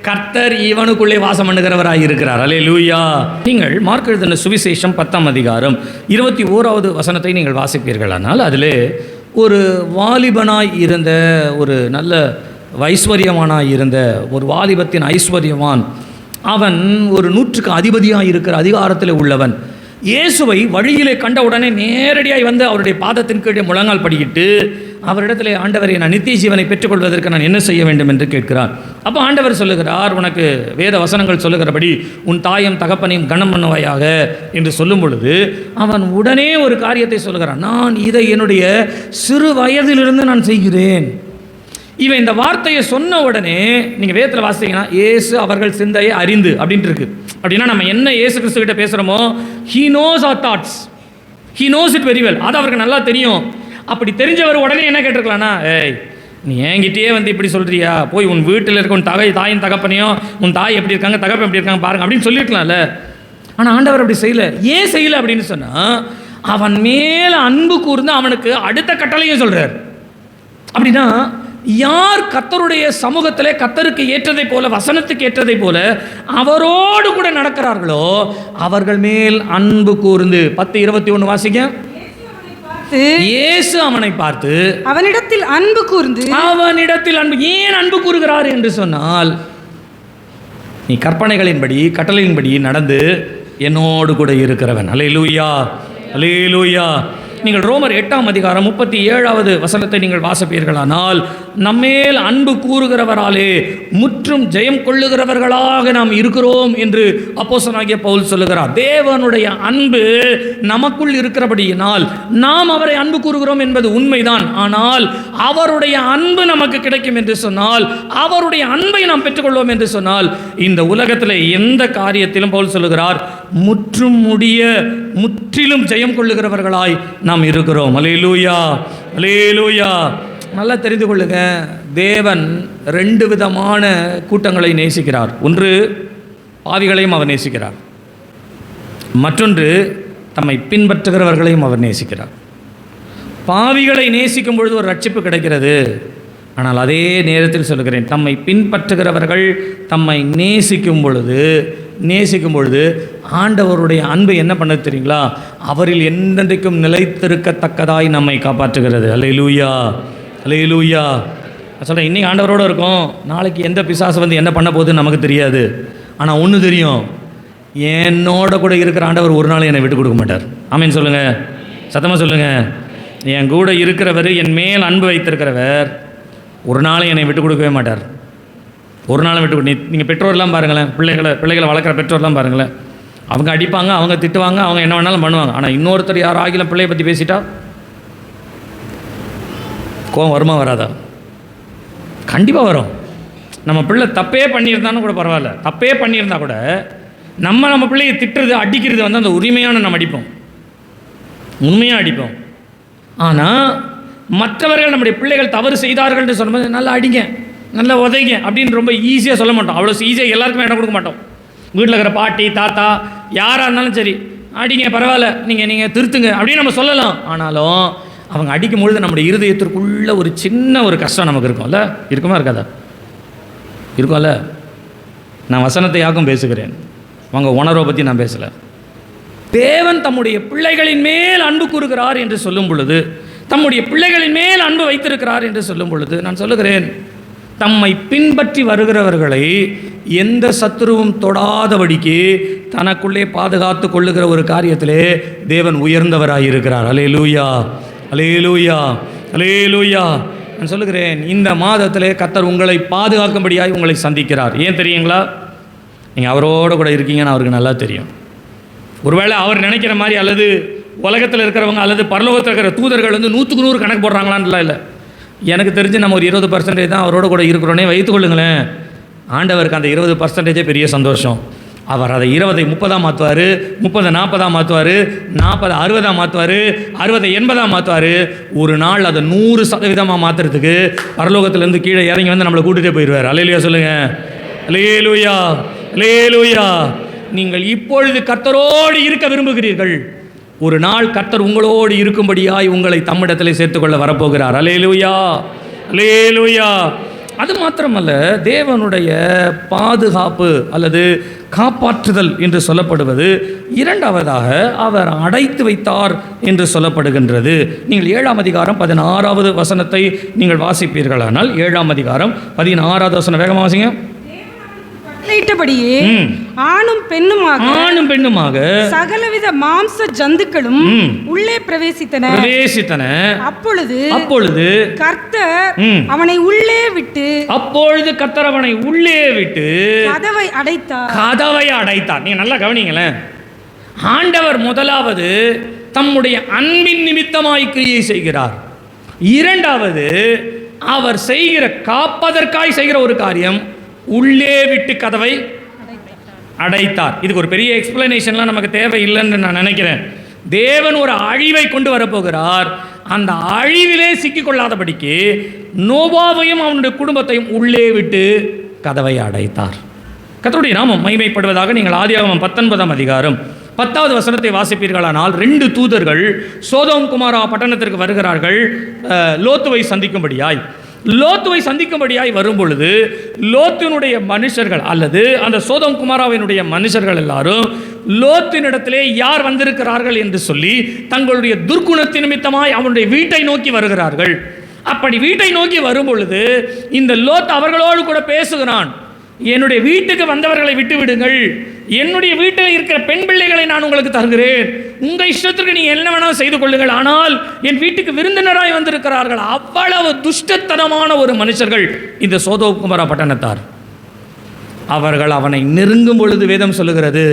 கர்த்தர் இவனுக்குள்ளே வாசம் பண்ணுகிறவராய் இருக்கிறார். அல்லேலூயா. நீங்கள் மார்க் எழுதின சுவிசேஷம் 10ஆம் அதிகாரம் 21வது வசனத்தை நீங்கள் வாசிப்பீர்களானால் அதிலே ஒரு வாலிபனாய் இருந்த ஒரு நல்ல ஐஸ்வர்யவானாய் இருந்த ஒரு வாலிபத்தின் ஐஸ்வர்யவான், அவன் ஒரு 100க்கு அதிபதியாக இருக்கிற அதிகாரத்தில் உள்ளவன். இயேசுவை வழியிலே கண்ட உடனே நேரடியாக வந்து அவருடைய பாதத்தின் கீழே முழங்கால் படிக்கிட்டு அவரிடத்தில், ஆண்டவரை நான் நித்திய ஜீவனை பெற்றுக்கொள்வதற்கு நான் என்ன செய்ய வேண்டும் என்று கேட்கிறார். அப்போ ஆண்டவர் சொல்லுகிறார், உனக்கு வேத வசனங்கள் சொல்லுகிறபடி உன் தாயும் தகப்பனையும் கனம் பண்ணுவாயாக என்று சொல்லும் பொழுது அவன் உடனே ஒரு காரியத்தை சொல்லுகிறான், நான் இதை என்னுடைய சிறு வயதிலிருந்து நான் செய்கிறேன். இவன் இந்த வார்த்தையை சொன்ன உடனே நீங்கள் வேதத்தில் வாசித்தீங்கன்னா இயேசு அவர்கள் சிந்தையை அறிந்து அப்படின்ட்டு இருக்கு. அப்படின்னா நம்ம என்ன இயேசு கிறிஸ்து கிட்ட பேசுகிறோமோ, he knows our thoughts, he knows it very well, அது அவருக்கு நல்லா தெரியும். அப்படி தெரிஞ்சவர் உடனே என்ன கேட்டிருக்கலாம்னா, ஏய் நீ என்கிட்டயே வந்து இப்படி சொல்கிறியா, போய் உன் வீட்டில் இருக்க உன் தாயின் தகப்பனையும் உன் தாய் எப்படி இருக்காங்க தகப்பன் எப்படி இருக்காங்க பாருங்க அப்படின்னு சொல்லியிருக்கலாம்ல. ஆனால் ஆண்டவர் அப்படி செய்யலை. ஏன் செய்யலை அப்படின்னு சொன்னால் அவன் மேலே அன்பு கூர்ந்து அவனுக்கு அடுத்த கட்டளையும் சொல்கிறார். அப்படின்னா யார் கர்த்தருடைய சமூகத்திலே கர்த்தருக்கு ஏற்றதை போல வசனத்துக்கு ஏற்றதை போல அவரோடு கூட நடக்கிறார்களோ அவர்கள் மேல் அன்பு கூர்ந்து 10:21 வாசிங்க. இயேசு அவனை பார்த்து அவனிடத்தில் அன்பு கூர்ந்து, அவனிடத்தில் அன்பு, ஏன் அன்பு கூறுகிறார் என்று சொன்னால் நீ கற்பனைகளின்படி கட்டளையின்படி நடந்து என்னோடு கூட இருக்கிறவன். அல்லேலூயா, அல்லேலூயா. நீங்கள் ரோமர் 8ஆம் அதிகாரம் 37வது வசனத்தை நீங்கள் வாசிப்பீர்களானால் நம்மேல் அன்பு கூறுகிறவராலே முற்றும் ஜெயம் கொள்ளுகிறவர்களாக நாம் இருக்கிறோம் என்று அப்போஸ்தலனாகிய பவுல் சொல்லுகிறார். தேவனுடைய அன்பு நமக்குள் இருக்கிறபடியினால் நாம் அவரை அன்பு கூறுகிறோம் என்பது உண்மைதான். ஆனால் அவருடைய அன்பு நமக்கு கிடைக்கும் என்று சொன்னால், அவருடைய அன்பை நாம் பெற்றுக்கொள்வோம் என்று சொன்னால் இந்த உலகத்தில் எந்த காரியத்திலும் பவுல் சொல்லுகிறார், முற்றிலும் ஜெயம் கொள்ளுகிறவர்களாய் நாம் இருக்கிறோம். அல்லேலூயா, அல்லேலூயா. நல்லா தெரிந்து கொள்ளுங்க, தேவன் 2 விதமான கூட்டங்களை நேசிக்கிறார். ஒன்று பாவிகளையும் அவர் நேசிக்கிறார், மற்றொன்று தம்மை பின்பற்றுகிறவர்களையும் அவர் நேசிக்கிறார். பாவிகளை நேசிக்கும் பொழுது ஒரு ரட்சிப்பு கிடைக்கிறது. ஆனால் அதே நேரத்தில் சொல்லுகிறேன், தம்மை பின்பற்றுகிறவர்கள் தம்மை நேசிக்கும் பொழுது ஆண்டவருடைய அன்பு என்ன பண்ண தெரியுங்களா, அவரில் என்றென்றைக்கும் நிலைத்திருக்கத்தக்கதாய் நம்மை காப்பாற்றுகிறது. அல்லேலூயா, அல்லேலூயா. சொல்கிறேன், இன்றைக்கி ஆண்டவரோடு இருக்கும், நாளைக்கு எந்த பிசாசு வந்து என்ன பண்ண போகுதுன்னு நமக்கு தெரியாது. ஆனால் ஒன்று தெரியும், என்னோட கூட இருக்கிற ஆண்டவர் ஒரு நாள் என்னை விட்டு கொடுக்க மாட்டார். ஆமீன் சொல்லுங்கள், சத்தமாக சொல்லுங்கள். என் கூட இருக்கிறவர், என் மேல் அன்பு வைத்திருக்கிறவர் ஒரு நாளும் என்னை விட்டு கொடுக்கவே மாட்டார். ஒரு நாளும் விட்டு கொடு. நீங்கள் பெற்றோர்லாம் பாருங்களேன், பிள்ளைகளை வளர்க்குற பெற்றோர்லாம் பாருங்களேன், அவங்க அடிப்பாங்க, அவங்க திட்டுவாங்க, அவங்க என்ன வேணாலும் பண்ணுவாங்க. ஆனால் இன்னொருத்தர் யார் ஆகிலும் பிள்ளையை பற்றி பேசிட்டா கோவம் வருமா வராதா? கண்டிப்பாக வரும். நம்ம பிள்ளை தப்பே பண்ணியிருந்தாலும் கூட பரவாயில்ல, தப்பே பண்ணியிருந்தா கூட நம்ம பிள்ளையை திட்டுறது அடிக்கிறது வந்து அந்த உரிமையான நம்ம அடிப்போம், உண்மையாக அடிப்போம். ஆனால் மற்றவர்கள் நம்முடைய பிள்ளைகள் தவறு செய்தார்கள்னு சொல்லும்போது நல்லா அடிங்க, நல்லா உதைங்க அப்படின்னு ரொம்ப ஈஸியாக சொல்ல மாட்டோம். அவ்வளோ ஈஸியாக எல்லாருக்குமே இடம் கொடுக்க மாட்டோம். வீட்டில் இருக்கிற பாட்டி தாத்தா யாராக இருந்தாலும் சரி, அடிங்க பரவாயில்ல, நீங்கள் திருத்துங்க அப்படின்னு நம்ம சொல்லலாம். ஆனாலும் அவங்க அடிக்கும் பொழுது நம்முடைய இருதயத்திற்குள்ள ஒரு சின்ன ஒரு கஷ்டம் நமக்கு இருக்கும்ல, இருக்குமா இருக்காதா? இருக்கும்ல. நான் வசனத்தை யாக்கும் பேசுகிறேன், அவங்க உணர்வை பற்றி நான் பேசலை. தேவன் தம்முடைய பிள்ளைகளின் மேல் அன்பு கூறுகிறார் என்று சொல்லும் பொழுது, தம்முடைய பிள்ளைகளின் மேல் அன்பு வைத்திருக்கிறார் என்று சொல்லும் பொழுது நான் சொல்லுகிறேன், தம்மை பின்பற்றி வருகிறவர்களை எந்த சத்துருவும் தொடாதபடிக்கு தனக்குள்ளே பாதுகாத்து கொள்ளுகிற ஒரு காரியத்திலே தேவன் உயர்ந்தவராயிருக்கிறார். அல்லேலூயா, அல்லேலூயா, அல்லேலூயா. நான் சொல்லுகிறேன், இந்த மாதத்திலே கர்த்தர் உங்களை பாதுகாக்கும்படியாய் உங்களை சந்திக்கிறார். ஏன் தெரியுங்களா? நீங்கள் அவரோடு கூட இருக்கீங்கன்னு அவருக்கு நல்லா தெரியும். ஒருவேளை அவர் நினைக்கிற மாதிரி அல்லது உலகத்தில் இருக்கிறவங்க அல்லது பரலோகத்தில் இருக்கிற தூதர்கள் வந்து 100க்கு 100 கணக்கு போடுறாங்களான்லாம் இல்லை. எனக்கு தெரிஞ்சு நம்ம ஒரு 20% தான் அவரோட கூட இருக்கிறோன்னே வைத்துக்கொள்ளுங்களேன். ஆண்டவருக்கு அந்த 20% பெரிய சந்தோஷம். அவர் அதை 20 30 மாற்றுவார், 30 40 மாற்றுவார், 40 60 மாற்றுவார், 60 80 மாற்றுவார். ஒரு நாள் அதை 100% மாற்றுறதுக்கு பரலோகத்திலேருந்து கீழே இறங்கி வந்து நம்மளை கூட்டிகிட்டே போயிடுவார். அல்லேலூயா சொல்லுங்கள், அல்லேலூயா, அல்லேலூயா. நீங்கள் இப்பொழுது கர்த்தரோடு இருக்க விரும்புகிறீர்கள், ஒரு நாள் கர்த்தர் உங்களோடு இருக்கும்படியாய் உங்களை தம்மிடத்தில் சேர்த்துக்கொள்ள வரப்போகிறார். அல்லேலூயா, அல்லேலூயா. அது மாத்திரமல்ல, தேவனுடைய பாதுகாப்பு அல்லது காப்பாற்றுதல் என்று சொல்லப்படுவது இரண்டாவதாக அவர் அடைத்து வைத்தார் என்று சொல்லப்படுகின்றது. நீங்கள் 7ஆம் அதிகாரம் 16வது வசனத்தை நீங்கள் வாசிப்பீர்களானால், 7ஆம் அதிகாரம் 16வது வசனம் வேகமாக வாசிங்க. கட்டளையிட்டபடியே ஆணும் பெண்ணுமாக சகலவித மாம்ச ஜந்துக்களும் உள்ளே பிரவேசித்தன. அப்பொழுது கர்த்தர் அவனை உள்ளே விட்டு கதவை அடைத்தார். நீங்க நல்லா கவனிங்களேன். ஆண்டவர் முதலாவது தம்முடைய அன்பின் நிமித்தமாய் கிரியை செய்கிறார். இரண்டாவது அவர் செய்கிற காப்பதற்காய் செய்கிற ஒரு காரியம், உள்ளே விட்டு கதவை அடைத்தார். இதுக்கு ஒரு பெரிய எக்ஸ்பிளனேஷன்லாம் நமக்கு தேவையில்லைன்னு நான் நினைக்கிறேன். தேவன் ஒரு அழிவை கொண்டு வரப்போகிறார். அந்த அழிவிலே சிக்கிக்கொள்ளாதபடிக்கு நோவாவையும் அவனுடைய குடும்பத்தையும் உள்ளே விட்டு கதவை அடைத்தார். கர்த்தருடைய நாமம் மகிமைப்படுவதாக. நீங்கள் ஆதியாகமம் 19ஆம் அதிகாரம் 10வது வசனத்தை வாசிப்பீர்களானால், 2 தூதர்கள் சோதோம் குமாரா பட்டணத்திற்கு வருகிறார்கள் லோத்துவை சந்திக்கும்படியாய் வரும் பொழுது, லோத்தினுடைய மனுஷர்கள் அல்லது அந்த சோதோம் குமாராவினுடைய மனுஷர்கள் எல்லாரும் லோத்தினிடத்திலே யார் வந்திருக்கிறார்கள் என்று சொல்லி தங்களுடைய துர்க்குணத்தின் நிமித்தமாய் அவனுடைய வீட்டை நோக்கி வருகிறார்கள். அப்படி வீட்டை நோக்கி வரும் பொழுது இந்த லோத் அவர்களோடு கூட பேசுகிறான். என்னுடைய வீட்டுக்கு வந்தவர்களை விட்டு விடுங்கள், என்னுடைய வீட்டில் இருக்கிற பெண் பிள்ளைகளை நான் உங்களுக்கு தருகிறேன், உங்க இஷ்டத்திற்கு நீ என்ன வேணாலும் செய்து கொள்ளுங்கள், ஆனால் என் வீட்டுக்கு விருந்தினராய் வந்திருக்கிறார்கள். அவ்வளவு துஷ்டத்தனமான ஒரு மனுஷர்கள் இந்த சோதோம் குமாரா பட்டணத்தார். அவர்கள் அவனை நெருங்கும் பொழுது வேதம் சொல்லுகிறது,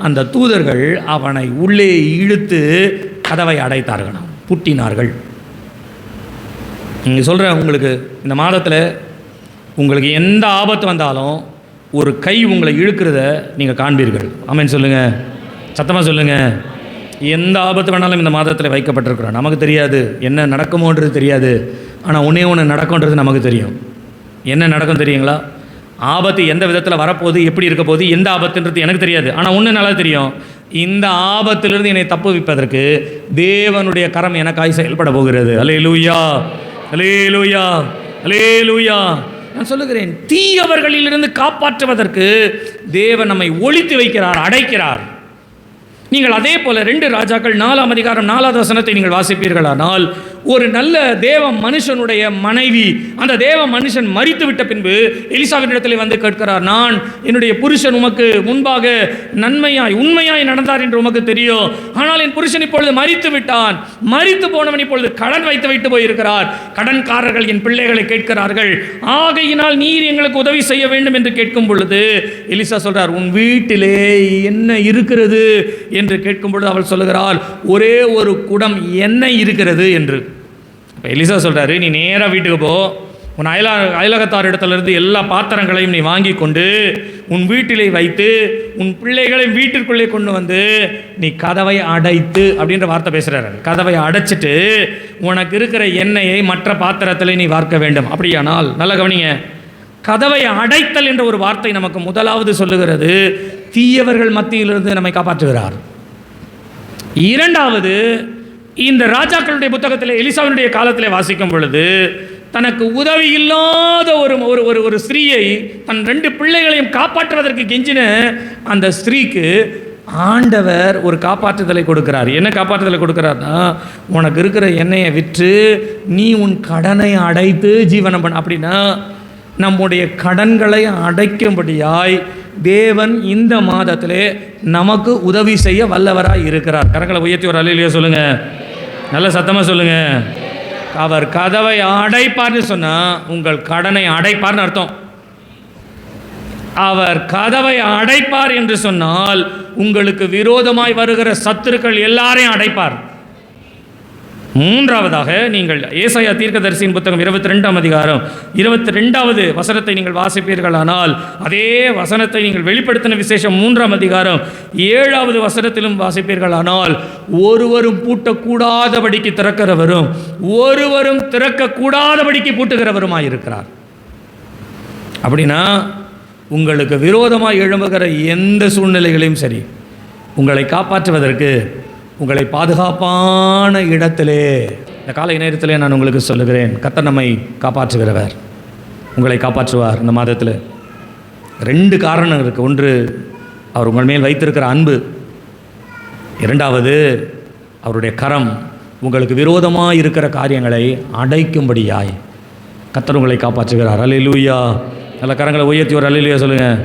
அந்த தூதர்கள் அவனை உள்ளே இழுத்து கதவை அடைத்தார்களாம், பூட்டினார்கள். நீங்கள் சொல்கிறேன், உங்களுக்கு இந்த மாதத்தில் உங்களுக்கு எந்த ஆபத்து வந்தாலும் ஒரு கை உங்களை இழுக்கிறத நீங்கள் காண்பீர்கள். ஆமென் சொல்லுங்கள், சத்தமாக சொல்லுங்கள். எந்த ஆபத்து வேணாலும் இந்த மாதத்தில் வைக்கப்பட்டிருக்கிறோம். நமக்கு தெரியாது என்ன நடக்குமோன்றது தெரியாது, ஆனால் ஒன்று நடக்கும்ன்றது நமக்கு தெரியும். என்ன நடக்கும் தெரியுங்களா? ஆபத்து எந்த விதத்தில் வரப்போகுது, எப்படி இருக்க போகுது, எந்த ஆபத்துன்றது எனக்கு தெரியாது. ஆனால் ஒன்று நல்லா தெரியும், இந்த ஆபத்திலிருந்து என்னை தப்புவிப்பதற்கு தேவனுடைய கரம் எனக்காய் செயல்பட போகிறது. அல்லேலூயா, அல்லேலூயா, அல்லேலூயா. நான் சொல்லுகிறேன், தீயவர்களிலிருந்து காப்பாற்றுவதற்கு தேவன் நம்மை ஒளித்து வைக்கிறார், அடைக்கிறார். நீங்கள் அதே போல 2 ராஜாக்கள் 4ஆம் அதிகாரம் 4வது வசனத்தை நீங்கள் வாசிப்பீர்களானால், ஒரு நல்ல தேவ மனுஷனுடைய மனைவி, அந்த தேவ மனுஷன் மரித்து விட்ட பின்பு எலிசாவினிடத்தில் வந்து கேட்கிறார், நான் என்னுடைய புருஷன் உமக்கு முன்பாக நன்மையாய் உண்மையாய் நடந்தார் என்று உமக்கு தெரியும், ஆனால் என் புருஷன் இப்பொழுது மரித்து விட்டான், மரித்து போனவன் இப்பொழுது கடன் வைத்து போயிருக்கிறார், கடன்காரர்கள் என் பிள்ளைகளை கேட்கிறார்கள், ஆகையினால் நீர் எங்களுக்கு உதவி செய்ய வேண்டும் என்று கேட்கும் பொழுது எலிசா சொல்றார், உன் வீட்டிலே என்ன இருக்கிறது என்று கேட்கும் பொழுது அவள் சொல்லுகிறாள், ஒரே ஒரு குடம் எண்ணெய் இருக்கிறது என்று. இப்போ எலிசா சொல்கிறாரு, நீ நேராக வீட்டுக்கு போ, உன் அயலகத்தார் இடத்திலிருந்து எல்லா பாத்திரங்களையும் நீ வாங்கி கொண்டு உன் வீட்டிலே வைத்து உன் பிள்ளைகளை வீட்டிற்குள்ளே கொண்டு வந்து நீ கதவை அடைத்து அப்படின்ற வார்த்தை பேசுகிறாரு. கதவை அடைச்சிட்டு உனக்கு இருக்கிற எண்ணெயை மற்ற பாத்திரத்தில் நீ வார்க்க வேண்டும். அப்படியானால் நல்ல கவனிங்க, கதவை அடைத்தல் என்ற ஒரு வார்த்தை நமக்கு முதலாவது சொல்லுகிறது தீயவர்கள் மத்தியிலிருந்து நம்மை காப்பாற்றுகிறார். இரண்டாவது, இந்த ராஜாக்களுடைய புத்தகத்தில் எலிசாவினுடைய காலத்தில் வாசிக்கும் பொழுது தனக்கு உதவி இல்லாத ஒரு ஸ்திரீயை தன் 2 பிள்ளைகளையும் காப்பாற்றுவதற்கு கெஞ்சின அந்த ஸ்திரீக்கு ஆண்டவர் ஒரு காப்பாற்றுதலை கொடுக்கிறார். என்ன காப்பாற்றுதலை கொடுக்கிறார்னா, உனக்கு இருக்கிற எண்ணெயை விற்று நீ உன் கடனை அடைத்து ஜீவனம் பண்ண. அப்படின்னா நம்முடைய கடன்களை அடைக்கும்படியாய் தேவன் இந்த மாதத்திலே நமக்கு உதவி செய்ய வல்லவராய் இருக்கிறார். கரங்களை உயர்த்தி ஒரு அல்லேலூயா சொல்லுங்க, நல்ல சத்தமாக சொல்லுங்க. அவர் கதவை அடைப்பார்னு சொன்னா உங்கள் கடனை அடைப்பார்னு அர்த்தம். அவர் கதவை அடைப்பார் என்று சொன்னால் உங்களுக்கு விரோதமாய் வருகிற சத்துருக்கள் எல்லாரையும் அடைப்பார். மூன்றாவதாக, நீங்கள் ஏசாயா தீர்க்கதரிசியின் புத்தகம் 22ஆம் அதிகாரம் 22வது வசனத்தை நீங்கள் வாசிப்பீர்களானால் அதே வசனத்தை நீங்கள் வெளிப்படுத்தின விசேஷம் 3ஆம் அதிகாரம் 7வது வசனத்திலும் வாசிப்பீர்களானால் ஒருவரும் பூட்டக்கூடாதபடிக்கு திறக்கிறவரும் ஒருவரும் திறக்கக்கூடாதபடிக்கு பூட்டுகிறவருமாயிருக்கிறார். அப்படின்னா உங்களுக்கு விரோதமாக எழும்புகிற எந்த சூழ்நிலைகளையும் சரி உங்களை காப்பாற்றுவதற்கு உங்களை பாதுகாப்பான இடத்திலே இந்த காலை நேரத்திலே நான் உங்களுக்கு சொல்லுகிறேன், கர்த்தர் நம்மை காப்பாற்றுகிறவர், உங்களை காப்பாற்றுவார். இந்த மாதத்தில் 2 காரணம் இருக்குது. ஒன்று, அவர் உங்கள் மேல் வைத்திருக்கிற அன்பு. இரண்டாவது, அவருடைய கரம் உங்களுக்கு விரோதமாக இருக்கிற காரியங்களை அடைக்கும்படியாய் கர்த்தர் உங்களை காப்பாற்றுகிறார். அல்லேலூயா. நல்ல கரங்களை உயர்த்தி ஒரு அல்லேலூயா சொல்லுங்கள்.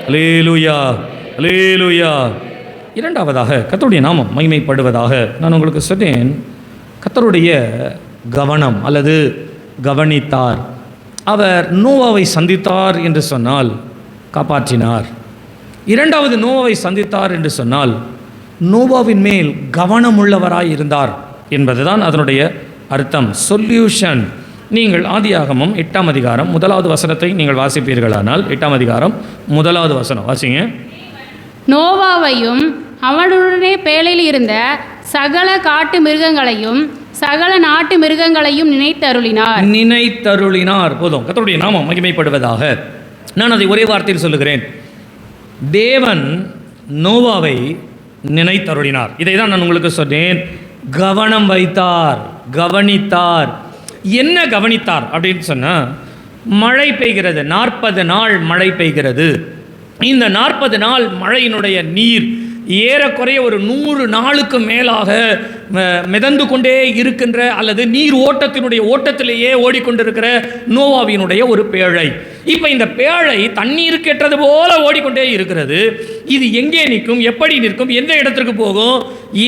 அல்லேலூயா, அல்லேலூயா. இரண்டாவதாக, கர்த்தருடைய நாமம் மகிமைப்படுவதாக. நான் உங்களுக்கு சொன்னேன், கர்த்தருடைய கவனம் அல்லது கவனித்தார். அவர் நோவாவை சந்தித்தார் என்று சொன்னால் காப்பாற்றினார். இரண்டாவது, நோவாவை சந்தித்தார் என்று சொன்னால் நோவாவின் மேல் கவனமுள்ளவராய் இருந்தார் என்பதுதான் அதனுடைய அர்த்தம். சொல்யூஷன். நீங்கள் ஆதியாகமம் 8ஆம் அதிகாரம் 1வது வசனத்தை நீங்கள் வாசிப்பீர்களானால் 8ஆம் அதிகாரம் 1வது வசனம் வாசிங்க. நோவாவையும் அவனுடனே பேழையில் இருந்த சகல காட்டு மிருகங்களையும் சகல நாட்டு மிருகங்களையும் நினைத்தருளினார். போதும். கர்த்தருடைய நாமம் மகிமைப்படுவதாக. நான் அதை ஒரே வார்த்தையில் சொல்லுகிறேன், தேவன் நோவாவை நினைத்தருளினார். இதை தான் நான் உங்களுக்கு சொன்னேன், கவனம் வைத்தார், கவனித்தார். என்ன கவனித்தார் அப்படின்னு சொன்னால், மழை பெய்கிறது, 40 நாள் மழை பெய்கிறது. இந்த 40 நாள் மழையினுடைய நீர் ஏறக்குறைய ஒரு 100 நாளுக்கு மேலாக மிதந்து கொண்டே இருக்கின்ற அல்லது நீர் ஓட்டத்திலேயே ஓடிக்கொண்டிருக்கிற நோவாவினுடைய ஒரு பேழை. இப்போ இந்த பேழை தண்ணீருக்கு ஏற்றது போல ஓடிக்கொண்டே இருக்கிறது. இது எங்கே நிற்கும், எப்படி நிற்கும், எந்த இடத்திற்கு போகும்,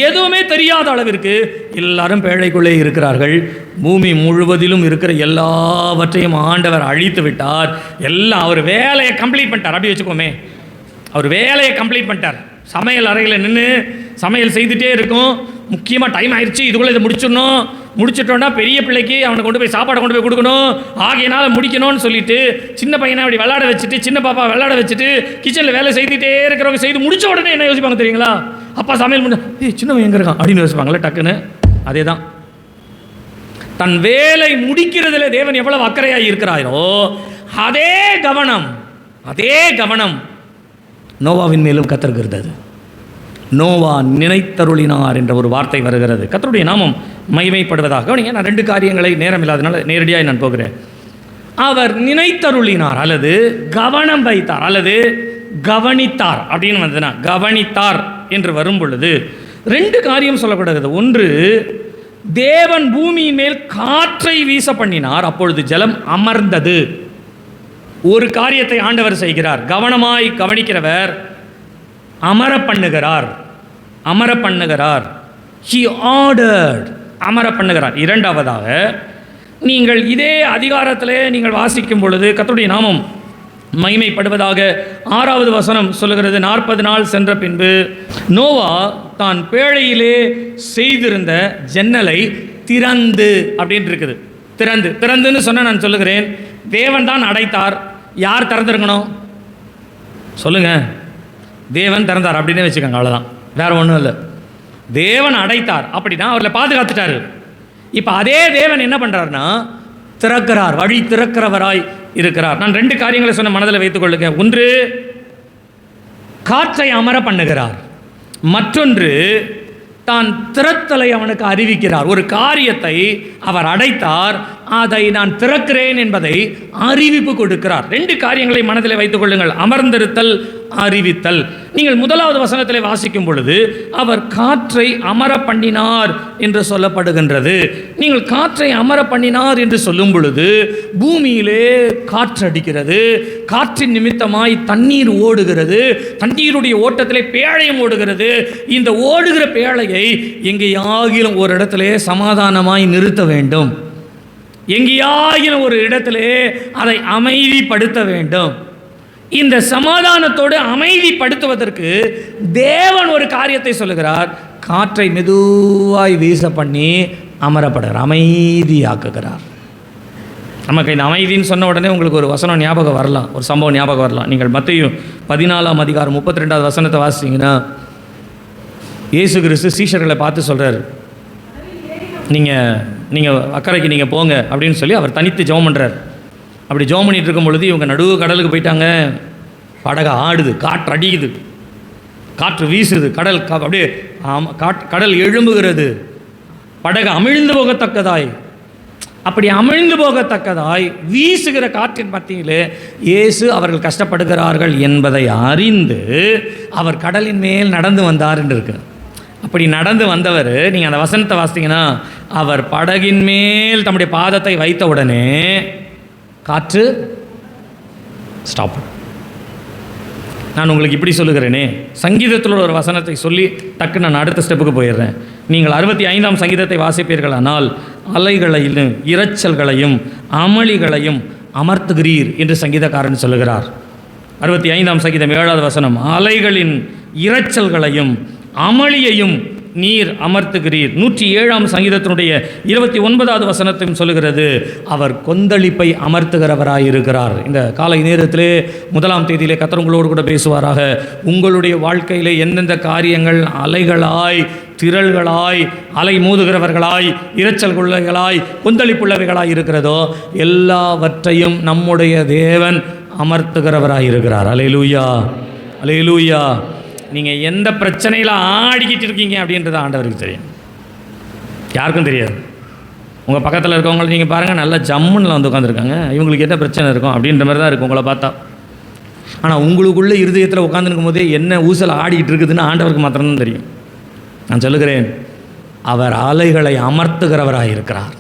எதுவுமே தெரியாத அளவிற்கு எல்லாரும் பேழைக்குள்ளே இருக்கிறார்கள். பூமி முழுவதிலும் இருக்கிற எல்லாவற்றையும் ஆண்டவர் அழித்து விட்டார். எல்லாம் அவர் வேலையை கம்ப்ளீட் பண்ணிட்டார். அப்படி வச்சுக்கோமே, அவர் வேலையை கம்ப்ளீட் பண்ணிட்டார். சமையல் அறையில் நின்று சமையல் செய்துகிட்டே இருக்கும். முக்கியமாக டைம் ஆயிடுச்சு, இதுக்குள்ளே இதை முடிச்சிட்டோன்னா பெரிய பிள்ளைக்கு அவனை கொண்டு போய் சாப்பாடை கொண்டு போய் கொடுக்கணும், ஆகையினால முடிக்கணும்னு சொல்லிட்டு சின்ன பையனை அப்படி விளையாட வச்சுட்டு, சின்ன பாப்பா விளையாட வச்சுட்டு கிச்சனில் வேலை செய்துகிட்டே இருக்கிறவங்க செய்து முடிச்ச உடனே என்ன யோசிப்பாங்க தெரியுங்களா? அப்பா சமையல் முடிஞ்ச சின்னவன் எங்கே இருக்கான் அப்படின்னு யோசிப்பாங்களே டக்குன்னு. அதே தான், தன் வேலை முடிக்கிறதுல தேவன் எவ்வளவு அக்கறையாக இருக்கிறாரோ அதே கவனம் நோவாவின் மேலும் கர்த்தருக்கு இருந்தது. நோவா நினைத்தருளினார் என்ற ஒரு வார்த்தை வருகிறது. கர்த்தருடைய நாமம் மகிமைப்படுவதாக. நான் 2 காரியங்களை நேரம் இல்லாதனால நேரடியாக நான் போகிறேன். அவர் நினைத்தருளினார் அல்லது கவனம் வைத்தார் அல்லது கவனித்தார் அப்படின்னு வந்ததுன்னா, கவனித்தார் என்று வரும் பொழுது 2 காரியம் சொல்லப்படுகிறது. ஒன்று, தேவன் பூமியின் மேல் காற்றை வீச பண்ணினார், அப்பொழுது ஜலம் அமர்ந்தது. ஒரு காரியத்தை ஆண்டவர் செய்கிறார், கவனமாய் கவனிக்கிறவர் அமர பண்ணுகிறார். He ordered, அமர பண்ணுகிறார். இரண்டாவதாக, நீங்கள் இதே அதிகாரத்திலே நீங்கள் வாசிக்கும் பொழுது கர்த்தருடைய நாமம் மகிமைப்படுவதாக 6வது வசனம் சொல்லுகிறது, 40 நாள் சென்ற பின்பு நோவா தான் பேழையிலே செய்திருந்த ஜன்னலை திறந்து அப்படின்னு இருக்குது. திறந்துன்னு சொன்ன நான் சொல்லுகிறேன், தேவன் தான் அடைத்தார், யார் திறந்துருக்கணும் சொல்லுங்க? தேவன் திறந்தார் அப்படின்னே வச்சுக்கோங்க, அவ்வளோதான், வேற ஒன்றும் இல்லை. தேவன் அடைத்தார் அப்படின்னா அவர்களை பாதுகாத்துட்டாரு. இப்போ அதே தேவன் என்ன பண்ணுறாருன்னா திறக்கிறார், வழி திறக்கிறவராய் இருக்கிறார். நான் 2 காரியங்களை சொன்ன மனதில் வைத்துக் கொள்ளுங்க. ஒன்று, காற்றை அமர பண்ணுகிறார். மற்றொன்று, தான் திறத்தலை அவனுக்கு அறிவிக்கிறார். ஒரு காரியத்தை அவர் அடைத்தார், அதை நான் திறக்கிறேன் என்பதை அறிவிப்பு கொடுக்கிறார். 2 காரியங்களை மனதில் வைத்துக் கொள்ளுங்கள். அமர்ந்திருத்தல், அறிவித்தல். நீங்கள் 1வது வசனத்திலே வாசிக்கும் பொழுது அவர் காற்றை அமர பண்ணினார் என்று சொல்லப்படுகின்றது. நீங்கள் காற்றை அமர பண்ணினார் என்று சொல்லும் பொழுது பூமியிலே காற்றடிக்கிறது, காற்றின் நிமித்தமாய் தண்ணீர் ஓடுகிறது, தண்ணீருடைய ஓட்டத்திலே பேழையும் ஓடுகிறது. இந்த ஓடுகிற பேழையை எங்கேயாகிலும் ஒரு இடத்திலே சமாதானமாய் நிறுத்த வேண்டும், எங்கேயாகிலும் ஒரு இடத்திலே அதை அமைதிப்படுத்த வேண்டும். இந்த சமாதானத்தோடு அமைதிப்படுத்துவதற்கு தேவன் ஒரு காரியத்தை சொல்லுகிறார். காற்றை மெதுவாய் வீச பண்ணி அமரப்படுகிறார், அமைதியாக்குகிறார். நமக்கு இந்த அமைதின்னு சொன்ன உடனே உங்களுக்கு ஒரு வசனம் ஞாபகம் வரலாம், ஒரு சம்பவம் ஞாபகம் வரலாம். நீங்கள் மத்தேயு 14ஆம் அதிகாரம் 32வது வசனத்தை வாசிச்சிங்கன்னா இயேசு கிறிஸ்து சீஷர்களை பார்த்து சொல்கிறார், நீங்கள் அக்கறைக்கு நீங்கள் போங்க அப்படின்னு சொல்லி அவர் தனித்து ஜெபம் பண்ணுறார். அப்படி ஜெபம் பண்ணிட்டு இருக்கும் பொழுது இவங்க நடுவு கடலுக்கு போயிட்டாங்க. படகு ஆடுது, காற்று அடிக்குது, காற்று வீசுது, கடல் அப்படியே கடல் எழும்புகிறது, படகு அமிழ்ந்து போகத்தக்கதாய், அப்படி அமிழ்ந்து போகத்தக்கதாய் வீசுகிற காற்றின் மத்தியிலே இயேசு அவர்கள் கஷ்டப்படுகிறார்கள் என்பதை அறிந்து அவர் கடலின் மேல் நடந்து வந்தார் என்று இருக்கு. அப்படி நடந்து வந்தவர், நீங்கள் அந்த வசனத்தை வாசித்தீங்கன்னா, அவர் படகின் மேல் தம்முடைய பாதத்தை வைத்த உடனே காற்று ஸ்டாப். நான் உங்களுக்கு இப்படி சொல்லுகிறேனே, சங்கீதத்தில் ஒரு வசனத்தை சொல்லி டக்கு நான் அடுத்த ஸ்டெப்புக்கு போயிடுறேன். நீங்கள் 65ஆம் சங்கீதத்தை வாசிப்பீர்களானால், அலைகளையும் இரைச்சல்களையும் அமளிகளையும் அமர்த்துகிறீர் என்று சங்கீதக்காரன் சொல்லுகிறார். 65ஆம் சங்கீதம் 7வது வசனம், அலைகளின் இரைச்சல்களையும் அமளியையும் நீர் அமர்த்துகிறீர். 107ஆம் சங்கீதத்தினுடைய 29வது வசனத்தையும் சொல்லுகிறது, அவர் கொந்தளிப்பை அமர்த்துகிறவராயிருக்கிறார். இந்த காலை நேரத்திலே 1ஆம் தேதியிலே கர்த்தர் உங்களோடு கூட பேசுவாராக. உங்களுடைய வாழ்க்கையிலே எந்தெந்த காரியங்கள் அலைகளாய், திரள்களாய், அலை மோதுகிறவர்களாய், இரைச்சல் கொள்ளைகளாய், கொந்தளிப்புள்ளவைகளாய் இருக்கிறதோ எல்லாவற்றையும் நம்முடைய தேவன் அமர்த்துகிறவராயிருக்கிறார். அல்லேலூயா, அல்லேலூயா. நீங்கள் எந்த பிரச்சனையில் ஆடிக்கிட்டு இருக்கீங்க அப்படின்றது ஆண்டவருக்கு தெரியும், யாருக்கும் தெரியாது. உங்கள் பக்கத்தில் இருக்கவங்களை நீங்கள் பாருங்கள், நல்லா ஜம்முன்னு வந்து உட்காந்துருக்காங்க, இவங்களுக்கு என்ன பிரச்சனை இருக்கும் அப்படின்ற மாதிரி தான் இருக்கும் உங்களை பார்த்தா. ஆனால் உங்களுக்குள்ளே இருதயத்தில் உட்காந்துருக்கும் போதே என்ன ஊசல் ஆடிக்கிட்டு இருக்குதுன்னு ஆண்டவருக்கு மாத்திரம்தான் தெரியும். நான் சொல்லுகிறேன், அவர் அலைகளை அமர்த்துகிறவராக இருக்கிறார்,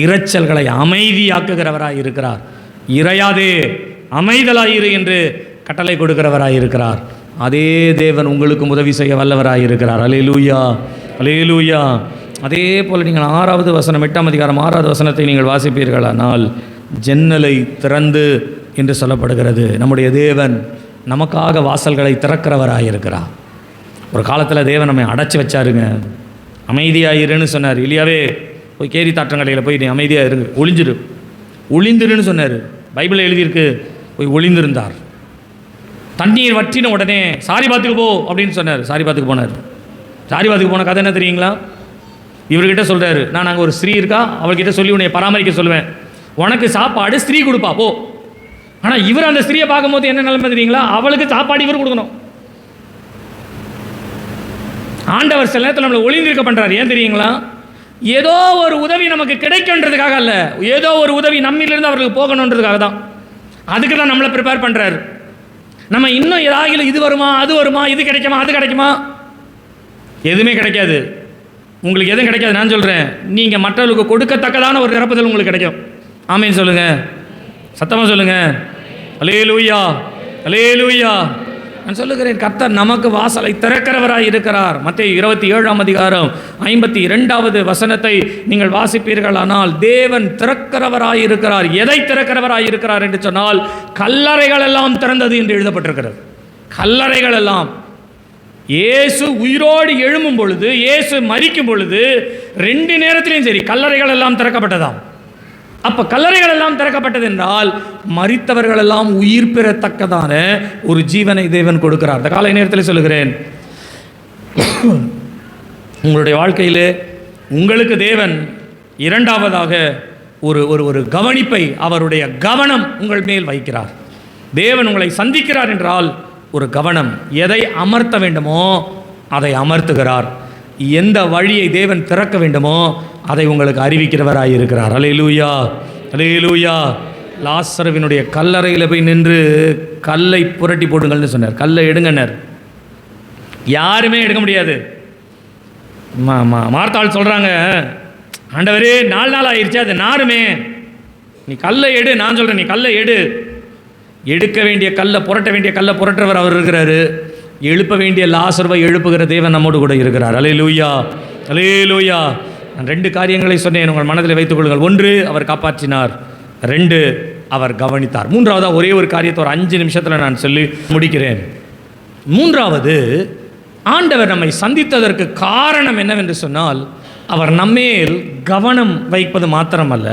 இரைச்சல்களை அமைதியாக்குகிறவராக இருக்கிறார். இறையாதே அமைதலாயிரு என்று கட்டளை கொடுக்கிறவராக இருக்கிறார். அதே தேவன் உங்களுக்கு உதவி செய்ய வல்லவராக இருக்கிறார். அல்லேலூயா, அல்லேலூயா. அதே போல் நீங்கள் 6வது வசனம் 8ஆம் அதிகாரம் 6வது வசனத்தை நீங்கள் வாசிப்பீர்களானால், ஜன்னலை திறந்து என்று சொல்லப்படுகிறது. நம்முடைய தேவன் நமக்காக வாசல்களை திறக்கிறவராக இருக்கிறார். ஒரு காலத்தில் தேவன் நம்மை அடைச்சி வச்சாருங்க, அமைதியாயிருன்னு சொன்னார். இல்லையாவே போய் கேரி தாற்றங்கடையில் போய் நீ அமைதியாக இருங்க, ஒளிந்துருன்னு சொன்னார். பைபிளில் எழுதியிருக்கு, போய் ஒளிந்திருந்தார். தண்ணீர் வற்றின உடனே சாரிபாத்துக்கு போ அப்படின்னு சொன்னார். சாரிபாத்துக்கு போனார். சாரிபாத்துக்கு போன கதை என்ன தெரியுங்களா? இவர்கிட்ட சொல்கிறாரு, நான் அங்கே ஒரு ஸ்திரீ இருக்கா, அவர்கிட்ட சொல்லி உன்னை பராமரிக்க சொல்லுவேன், உனக்கு சாப்பாடு ஸ்திரீ கொடுப்பா போ. ஆனால் இவர் அந்த ஸ்திரீயை பார்க்கும்போது என்ன நிலைமை தெரியுங்களா? அவளுக்கு சாப்பாடு இவர் கொடுக்கணும். ஆண்டவர் சில நேரத்தில் நம்மளை ஒளிந்திருக்க பண்ணுறாரு. ஏன் தெரியுங்களா? ஏதோ ஒரு உதவி நமக்கு கிடைக்கின்றதுக்காக அல்ல, ஏதோ ஒரு உதவி நம்மிலிருந்து அவர்களுக்கு போகணுன்றதுக்காக தான். அதுக்கு தான் நம்மளை ப்ரிப்பேர் பண்ணுறாரு. நம்ம இன்னும் ஏதாவது இது வருமா, அது வருமா, இது கிடைக்குமா, அது கிடைக்குமா, எதுவுமே கிடைக்காது. உங்களுக்கு எதுவும் கிடைக்காது. நான் சொல்கிறேன், நீங்கள் மற்றவர்களுக்கு கொடுக்கத்தக்கதான ஒரு நிரப்புதல் உங்களுக்கு கிடைக்கும். ஆமேன்னு சொல்லுங்கள், சத்தமாக சொல்லுங்கள். அல்லேலூயா, அல்லேலூயா. நான் சொல்லுகிறேன், கர்த்தர் நமக்கு வாசலை திறக்கிறவராய் இருக்கிறார். மத்தேயு 27ஆம் அதிகாரம் 52வது வசனத்தை நீங்கள் வாசிப்பீர்களானால், தேவன் திறக்கிறவராய் இருக்கிறார். எதை திறக்கிறவராய் இருக்கிறார் என்று சொன்னால், கல்லறைகள் எல்லாம் திறந்தது என்று எழுதப்பட்டிருக்கிறது. கல்லறைகள் எல்லாம். இயேசு உயிரோடு எழும்பும் பொழுது, இயேசு மரிக்கும் பொழுது 2 நேரத்திலையும் சரி கல்லறைகள் எல்லாம் திறக்கப்பட்டதாம். அப்போ கல்லறைகள் எல்லாம் திறக்கப்பட்டது என்றால் மரித்தவர்கள் எல்லாம் உயிர் பெறத்தக்கதான ஒரு ஜீவனை தேவன் கொடுக்கிறார். அந்த காலை நேரத்தில் சொல்லுகிறேன், உங்களுடைய வாழ்க்கையில் உங்களுக்கு தேவன் இரண்டாவதாக ஒரு ஒரு ஒரு கவனிப்பை, அவருடைய கவனம் உங்கள் மேல் வைக்கிறார். தேவன் உங்களை சந்திக்கிறார் என்றால் ஒரு கவனம், எதை அமர்த்த வேண்டுமோ அதை அமர்த்துகிறார். எந்த வழியை தேவன் திறக்க வேண்டுமோ அதை உங்களுக்கு அறிவிக்கிறவராய் இருக்கிறார். அல்லேலூயா, அல்லேலூயா. லாசருவினுடைய கல்லறையில் போய் நின்று கல்லை புரட்டி போடுங்கள்னு சொன்னார். கல்லை எடுங்கன்னார். யாருமே எடுக்க முடியாது. மார்த்தாள் சொல்கிறாங்க, ஆண்டவரே 4 நாள் ஆயிடுச்சு, அது நாருமே, நீ கல்லை எடு. நான் சொல்கிறேன், நீ கல்லை எடு. எடுக்க வேண்டிய கல்லை, புரட்ட வேண்டிய கல்லை புரட்டுறவர் அவர் இருக்கிறாரு. எழுப்ப வேண்டிய லாசருவை எழுப்புகிற தேவன் நம்மோடு கூட இருக்கிறார். அல்லேலூயா, அல்லேலூயா. நான் 2 காரியங்களை சொன்னேன், உங்கள் மனதில் வைத்துக் கொள்ளுங்கள். 1, அவர் காப்பாற்றினார். 2, அவர் கவனித்தார். 3வது ஒரே ஒரு காரியத்தை ஒரு 5 நிமிஷத்தில் நான் சொல்லி முடிக்கிறேன். 3வது, ஆண்டவர் நம்மை சந்தித்ததற்கு காரணம் என்னவென்று சொன்னால், அவர் நம்மேல் கவனம் வைப்பது மாத்திரமல்ல,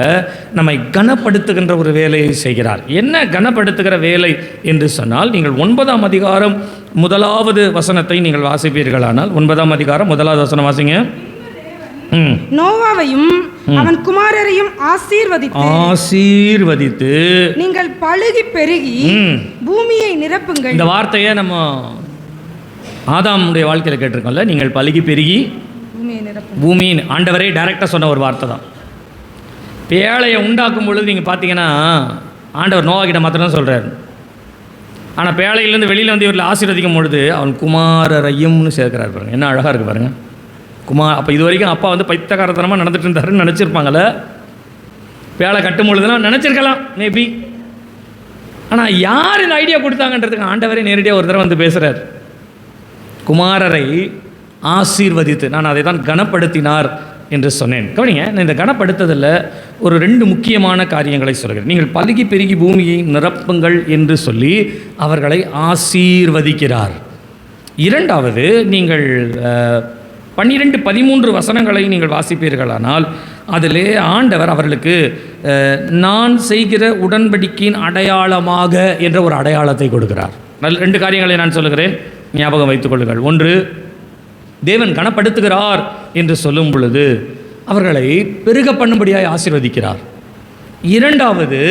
நம்மை கனப்படுத்துகின்ற ஒரு வேலையை செய்கிறார். என்ன கனப்படுத்துகிற வேலை என்று சொன்னால், நீங்கள் 9ஆம் அதிகாரம் 1வது வசனத்தை நீங்கள் வாசிப்பீர்களானால், 9ஆம் அதிகாரம் 1வது வசனம் வாசிங்க. நோவாவையும் அவன் குமாரரையும் ஆசீர்வதித்து நீங்கள் பலுகி பெருகி பூமியை நிரப்புங்கள். இந்த வார்த்தையை நம்ம ஆதாமுடைய வாழ்க்கையில் கேட்டிருக்கோம்ல, நீங்கள் பலுகி பெருகி பூமியின். ஆண்டவரே டைரக்டாக சொன்ன ஒரு வார்த்தை தான். பேழையை உண்டாக்கும் பொழுது நீங்கள் பார்த்தீங்கன்னா ஆண்டவர் நோவாகிட்ட மாத்திரம் தான் சொல்கிறார். ஆனால் பேழையிலேருந்து வெளியில் வந்து இவரில் ஆசீர்வதிக்கும் பொழுது அவன் குமாரரையும்னு சேர்க்கிறார். பாருங்க, என்ன அழகாக இருக்குது பாருங்கள். அப்போ இது வரைக்கும் அப்பா வந்து பைத்தியக்காரத்தனமாக நடந்துட்டு இருந்தாருன்னு நினச்சிருப்பாங்கள்ல. பேழை கட்டும் பொழுதுலாம் நினச்சிருக்கலாம் மேபி. ஆனால் யார் இந்த ஐடியா கொடுத்தாங்கன்றதுக்கு ஆண்டவரே நேரடியாக ஒரு தடவை வந்து பேசுகிறார். குமாரரை ஆசீர்வதித்து, நான் அதை தான் கனப்படுத்தினார் என்று சொன்னேன். கவனிங்க, நான் இந்த கனப்படுத்ததில் ஒரு 2 முக்கியமான காரியங்களை சொல்கிறேன். நீங்கள் பலுகி பெருகி பூமியை நிரப்புங்கள் என்று சொல்லி அவர்களை ஆசீர்வதிக்கிறார். 2வது, நீங்கள் 12-13 வசனங்களை நீங்கள் வாசிப்பீர்களானால் அதிலே ஆண்டவர் அவர்களுக்கு நான் செய்கிற உடன்படிக்கையின் அடையாளமாக என்ற ஒரு அடையாளத்தை கொடுக்கிறார். 2 காரியங்களை நான் சொல்லுகிறேன், ஞாபகம் வைத்துக் கொள்ளுங்கள். 1, தேவன் கனப்படுத்துகிறார் என்று சொல்லும் பொழுது அவர்களை பெருக பண்ணும்படியாய் ஆசீர்வதிக்கிறார். 2வது,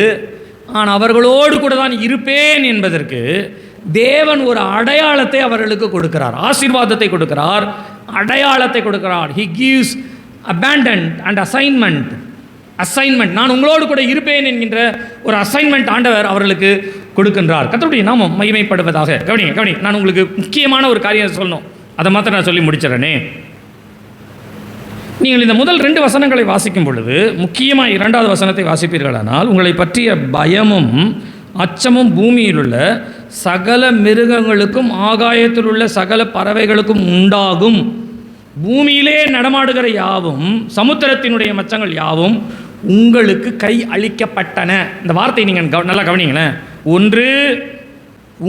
நான் அவர்களோடு கூட தான் இருப்பேன் என்பதற்கு தேவன் ஒரு அடையாளத்தை அவர்களுக்கு கொடுக்கிறார். ஆசீர்வாதத்தை கொடுக்கிறார், அடையாளத்தை கொடுக்கிறார். He gives abandon and assignment. நான் உங்களோடு கூட இருப்பேன் என்கின்ற ஒரு அசைன்மெண்ட் ஆண்டவர் அவர்களுக்கு கொடுக்கின்றார். கர்த்தருடைய நாமம் மகிமைப்படுவதாக. கவனிங்க, நான் உங்களுக்கு முக்கியமான ஒரு காரியம் சொல்லணும், அதை மாத்திரம் நான் சொல்லி முடிச்சிடறேனே. நீங்கள் இந்த முதல் 2 வசனங்களை வாசிக்கும் பொழுது, முக்கியமாக 2வது வசனத்தை வாசிப்பீர்களானால், உங்களை பற்றிய பயமும் அச்சமும் பூமியில் உள்ள சகல மிருகங்களுக்கும் ஆகாயத்தில் உள்ள சகல பறவைகளுக்கும் உண்டாகும். பூமியிலே நடமாடுகிற யாவும், சமுத்திரத்தினுடைய மச்சங்கள் யாவும் உங்களுக்கு கை அளிக்கப்பட்டன. இந்த வார்த்தை நீங்கள் நல்லா கவனிங்களேன். 1,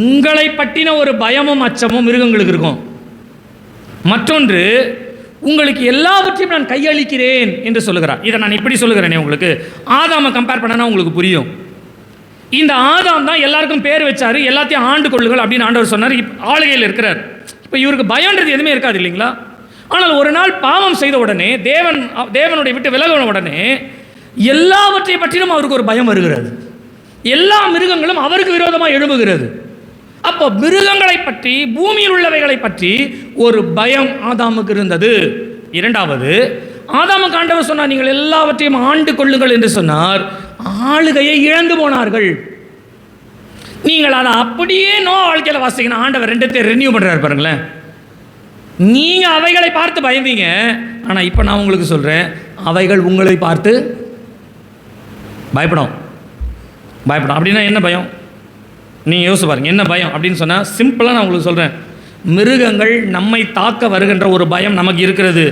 உங்களை பற்றின ஒரு பயமும் அச்சமும் மிருகங்களுக்கு இருக்கும். மற்றொன்று, உங்களுக்கு எல்லாவற்றையும் நான் கையளிக்கிறேன் என்று சொல்லுகிறார். இதை நான் இப்படி சொல்லுகிறேனே, உங்களுக்கு ஆதாமை கம்பேர் பண்ணனா உங்களுக்கு புரியும். இந்த ஆதாம் தான் எல்லாருக்கும் பேர் வச்சாரு, எல்லாத்தையும் ஆண்டு கொள்ளுங்கள் அப்படின்னு ஆண்டவர் சொன்னார். ஆளுகையில் இருக்கிறார். இப்போ இவருக்கு பயம்ன்றது எதுவுமே இருக்காது இல்லைங்களா? ஆனால் ஒரு நாள் பாவம் செய்த உடனே, தேவனுடைய விட்டு விலகின உடனே எல்லாவற்றை பற்றியும் அவருக்கு ஒரு பயம் வருகிறது. எல்லா மிருகங்களும் அவருக்கு விரோதமாக எழும்புகிறது. அப்போ மிருகங்களை பற்றி, பூமியில் உள்ளவைகளை பற்றி ஒரு பயம் ஆதாமுக்கு இருந்தது. 2வது, ஆதாமுக்கு ஆண்டவர் சொன்னார், நீங்கள் எல்லாவற்றையும் ஆண்டு கொள்ளுங்கள் என்று சொன்னார். ஆளுகையை இழந்து போனார்கள். நீங்கள் அதை அப்படியே வாழ்க்கையில் வாசிக்கணும். ஆண்டவர் 2த்தையும் ரெனியூ பண்ணுறாரு பாருங்களேன். நீங்கள் அவைகளை பார்த்து பயந்தீங்க, ஆனால் இப்போ நான் உங்களுக்கு சொல்கிறேன், அவைகள் உங்களை பார்த்து பயப்படும். அப்படின்னா என்ன பயம்? நீங்கள் யோசிச்சு பாருங்கள், என்ன பயம் அப்படின்னு சொன்னால், சிம்பிளாக நான் உங்களுக்கு சொல்கிறேன், மிருகங்கள் நம்மை தாக்க வருகின்ற ஒரு பயம் நமக்கு இருக்கிறது.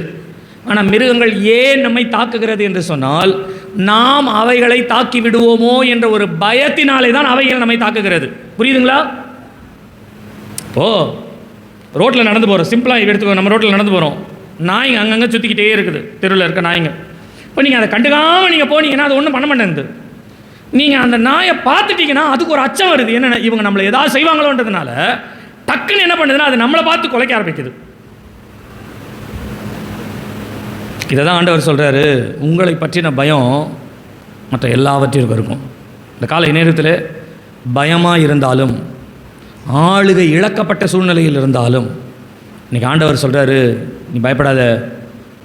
ஆனால் மிருகங்கள் ஏன் நம்மை தாக்குகிறது என்று சொன்னால், நாம் அவைகளை தாக்கி விடுவோமோ என்ற ஒரு பயத்தினாலே தான் அவைகள் நம்மை தாக்குகிறது. புரியுதுங்களா? ரோட்டில் நடந்து போகிறோம், சிம்பிளாக எடுத்துக்கோ. நம்ம ரோட்டில் நடந்து போகிறோம், நாய்ங்க அங்கங்கே சுற்றிக்கிட்டே இருக்குது, தெருவில் இருக்க நாய்ங்க. இப்போ நீங்கள் அதை கண்டுக்காமல் நீங்கள் போனீங்கன்னா அது ஒன்றும் பண்ண மாட்டேங்குது. நீங்கள் அந்த நாயை பார்த்துட்டீங்கன்னா அதுக்கு ஒரு அச்சம் வருது. என்னென்ன இவங்க நம்மளை ஏதாவது செய்வாங்களோன்றதுனால டக்குன்னு என்ன பண்ணுதுன்னா அது நம்மளை பார்த்து குலைக்க ஆரம்பிக்குது. இதை தான் ஆண்டவர் சொல்கிறாரு, உங்களை பற்றின பயம் மற்ற எல்லாவற்றிற்கும் இருக்கும். இந்த காலை நேரத்தில் பயமாக இருந்தாலும், ஆளுகை இழக்கப்பட்ட சூழ்நிலையில் இருந்தாலும், இன்றைக்கி ஆண்டவர் சொல்கிறாரு, நீ பயப்படாத,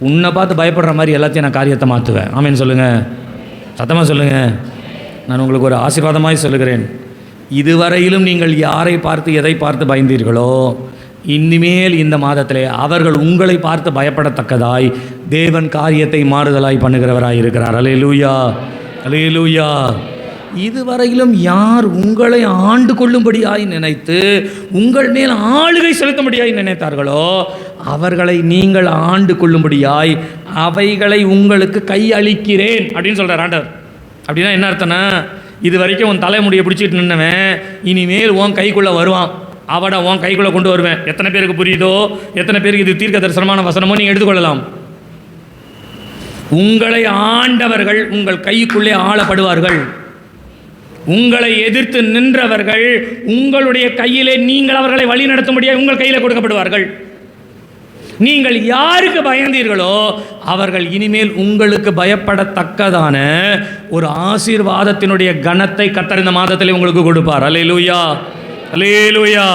உன்னை பார்த்து பயப்படுற மாதிரி எல்லாத்தையும் நான் காரியத்தை மாற்றுவேன். ஆமேன்னு சொல்லுங்கள், சத்தமாக சொல்லுங்கள். நான் உங்களுக்கு ஒரு ஆசீர்வாதமாய் சொல்லுகிறேன், இதுவரையிலும் நீங்கள் யாரை பார்த்து எதை பார்த்து பயந்தீர்களோ, இனிமேல் இந்த மாதத்திலே அவர்கள் உங்களை பார்த்து பயப்படத்தக்கதாய் தேவன் காரியத்தை மாறுதலாய் பண்ணுகிறவராய் இருக்கிறார். அல்லேலூயா, அல்லேலூயா. இதுவரையிலும் யார் உங்களை ஆண்டு கொள்ளும்படியாய் நினைத்து உங்கள் மேல் ஆளுகை செலுத்தும்படியாய் நினைத்தார்களோ அவர்களை நீங்கள் ஆண்டு கொள்ளும்படியாய் அவைகளை உங்களுக்கு கையளிக்கிறேன் அப்படின்னு சொல்கிறார் ஆண்டவர். அப்படின்னா என்ன அர்த்தம்னா, இது வரைக்கும் உன் தலைமுடியை பிடிச்சிட்டு நின்னவன் இனிமேல் உன் கைக்குள்ளே வருவான், அவனை உன் கைக்குள்ளே கொண்டு வருவேன். எத்தனை பேருக்கு புரியுதோ, எத்தனை பேருக்கு இது தீர்க்க தரிசனமான வசனமோ நீங்கள் எடுத்துக்கொள்ளலாம். உங்களை ஆண்டவர்கள் உங்கள் கைக்குள்ளே ஆளப்படுவார்கள். உங்களை எதிர்த்து நின்றவர்கள் உங்களுடைய கையிலே நீங்கள் அவர்களை வழி நடத்தும்படியாக உங்கள் கையில் கொடுக்கப்படுவார்கள். நீங்கள் யாருக்கு பயந்தீர்களோ அவர்கள் இனிமேல் உங்களுக்கு பயப்படத்தக்கதான ஒரு ஆசீர்வாதத்தினுடைய கனத்தை கர்த்தர் இந்த மாதத்தில் உங்களுக்கு கொடுப்பார். அல்லேலூயா, அல்லேலூயா.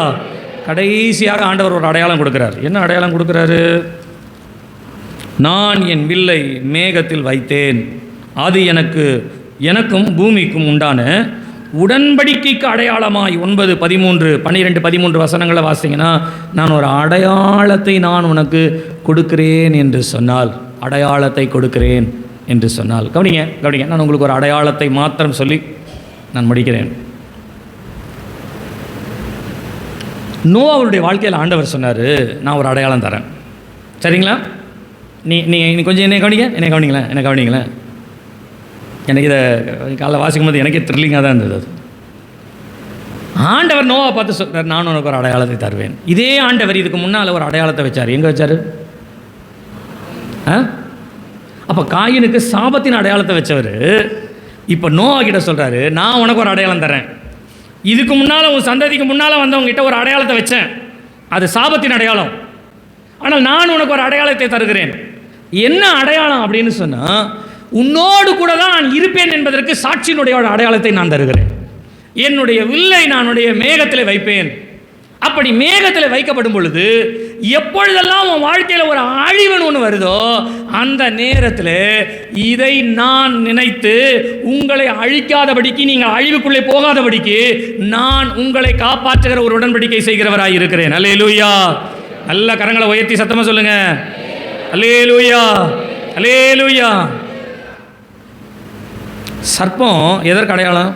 கடைசியாக ஆண்டவர் ஒரு அடையாளம் கொடுக்கிறார். என்ன அடையாளம் கொடுக்கிறாரு? நான் என் வில்லை மேகத்தில் வைத்தேன், அது எனக்கும் பூமிக்கும் உண்டான உடன்படிக்கைக்கு அடையாளமாய் 9, 13, 12, 13 வசனங்களை வாசிங்கன்னா, நான் ஒரு அடையாளத்தை நான் உனக்கு கொடுக்கிறேன் என்று சொன்னால், அடையாளத்தை கொடுக்கிறேன் என்று சொன்னால், கவனிங்க, நான் உங்களுக்கு ஒரு அடையாளத்தை மாத்திரம் சொல்லி நான் முடிக்கிறேன். நோவாவுடைய வாழ்க்கையில் ஆண்டவர் சொன்னார், நான் ஒரு அடையாளம் தரேன். சரிங்களா? நீ கொஞ்சம் என்னை கவனிங்களேன். எனக்கு இதை காலைல வாசிக்கும் போது எனக்கே த்ரில்லிங்காக தான் இருந்தது. அது ஆண்டவர் நோவா பார்த்து சொல்கிறார், நான் உனக்கு ஒரு அடையாளத்தை தருவேன். இதே ஆண்டவர் இதுக்கு முன்னால் ஒரு அடையாளத்தை வச்சார். எங்கே வச்சார்? அப்போ காயினுக்கு சாபத்தின் அடையாளத்தை வச்சவர் இப்போ நோவா கிட்ட சொல்கிறாரு, நான் உனக்கு ஒரு அடையாளம் தரேன். இதுக்கு முன்னால் உன் சந்ததிக்கு முன்னால் வந்தவங்ககிட்ட ஒரு அடையாளத்தை வச்சேன், அது சாபத்தின் அடையாளம். ஆனால் நான் உனக்கு ஒரு அடையாளத்தை தருகிறேன். என்ன அடையாளம் அப்படின்னு சொன்னால், உன்னோடு கூட தான் நான் இருப்பேன் என்பதற்கு சாட்சியினுடைய அடையாளத்தை நான் தருகிறேன். என்னுடைய வில்லை நான் உன்னுடைய மேகத்தில் வைப்பேன். அப்படி மேகத்தில் வைக்கப்படும் பொழுது எப்பொழுதெல்லாம் உன் வாழ்க்கையில் ஒரு அழிவுன்னு ஒன்று வருதோ அந்த நேரத்தில் இதை நான் நினைத்து உங்களை அழிக்காதபடிக்கு, நீங்கள் அழிவுக்குள்ளே போகாதபடிக்கு நான் உங்களை காப்பாற்றுகிற ஒரு உடன்படிக்கை செய்கிறவராய் இருக்கிறேன். அல்லேலூயா. நல்ல கரங்களை உயர்த்தி சத்தமாக சொல்லுங்க, அல்லேலூயா, அல்லேலூயா. சர்ப்பம் எதற்கு அடையாளம்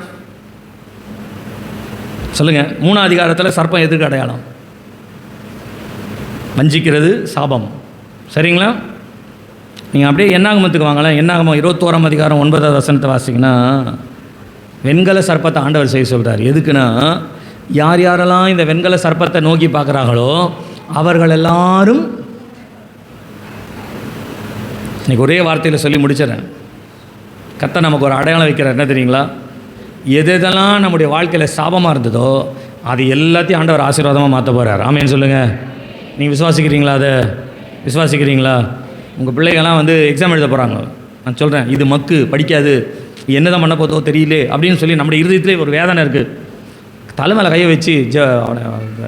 சொல்லுங்க? 3ஆம் அதிகாரத்தில் சர்ப்பம் எதற்கு அடையாளம்? வஞ்சிக்கிறது, சாபம். சரிங்களா? நீங்கள் அப்படியே என்னாகமத்துக்கு வாங்கலாம். என்னாகமம் 21ஆம் அதிகாரம் 9வது வசனத்தை வாசிங்கன்னா, வெண்கல சர்ப்பத்தை ஆண்டவர் செய்ய சொல்கிறார். எதுக்குன்னா, யார் யாரெல்லாம் இந்த வெண்கல சர்ப்பத்தை நோக்கி பார்க்குறாங்களோ அவர்கள் எல்லாரும், இன்னைக்கு ஒரே வார்த்தையில் சொல்லி முடிச்சிடறேன். கர்த்தர் நமக்கு ஒரு அடையாளம் வைக்கிறார். என்ன தெரியுங்களா? எதெல்லாம் நம்முடைய வாழ்க்கையில் சாபமாக இருந்ததோ அது எல்லாத்தையும் ஆண்டவர் ஆசீர்வாதமாக மாற்ற போகிறார். ஆமேன்னு சொல்லுங்கள். நீங்கள் விசுவாசிக்கிறீங்களா? அதை விசுவாசிக்கிறீங்களா? உங்கள் பிள்ளைகள்லாம் எக்ஸாம் எழுத போகிறாங்க. நான் சொல்கிறேன், இது மக்கு படிக்காது, என்ன தான் பண்ண போதோ தெரியல அப்படின்னு சொல்லி நம்முடைய இருதயத்திலே ஒரு வேதனை இருக்குது. தலைமையில் கையை வச்சு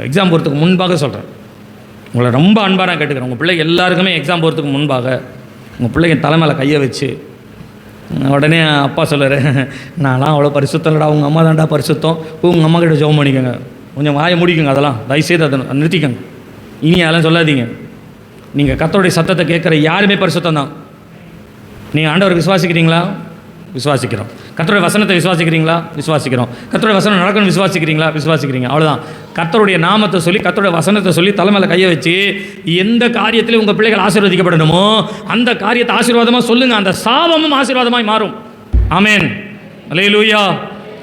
எக்ஸாம் போகிறதுக்கு முன்பாக சொல்கிறேன், உங்களை ரொம்ப அன்பாக நான் கேட்டுக்கிறேன். உங்கள் பிள்ளைங்க எல்லாருக்குமே எக்ஸாம் போகிறதுக்கு முன்பாக உங்கள் பிள்ளைங்க தலைமையில் கையை வச்சு, உடனே அப்பா சொல்லுற, நான்லாம் அவ்வளோ பரிசுத்தம் இல்லைடா, உங்கள் அம்மா தான்டா பரிசுத்தம், உங்கள் அம்மா கிட்ட ஜெபம் பண்ணிக்கோங்க, கொஞ்சம் வாயை முடிக்குங்க, அதெல்லாம் தயவுசெய்து அதை நிறுத்திக்கோங்க, இனி அதெல்லாம் சொல்லாதீங்க. நீங்கள் கர்த்தருடைய சத்தத்தை கேட்குற யாருமே பரிசுத்தம் தான். நீங்கள் ஆண்டவர் விசுவாசிக்கிறீங்களா? விசுவாசிக்கிறோம். கர்த்தருடைய வசனத்தை விசுவாசிக்கிறீங்களா? விசுவாசிக்கிறோம். கர்த்தருடைய வசனம் நடக்கணும் விசுவாசிக்கிறீங்களா? விசுவாசிக்கிறீங்க. அவ்வளோதான். கர்த்தருடைய நாமத்தை சொல்லி, கர்த்தருடைய வசனத்தை சொல்லி தலைமையில் கையை வச்சு எந்த காரியத்திலும் உங்கள் பிள்ளைகள் ஆசீர்வதிக்கப்படணுமோ அந்த காரியத்தை ஆசீர்வாதமாக சொல்லுங்கள். அந்த சாபமும் ஆசீர்வாதமாய் மாறும். ஆமேன். அல்லேலூயா,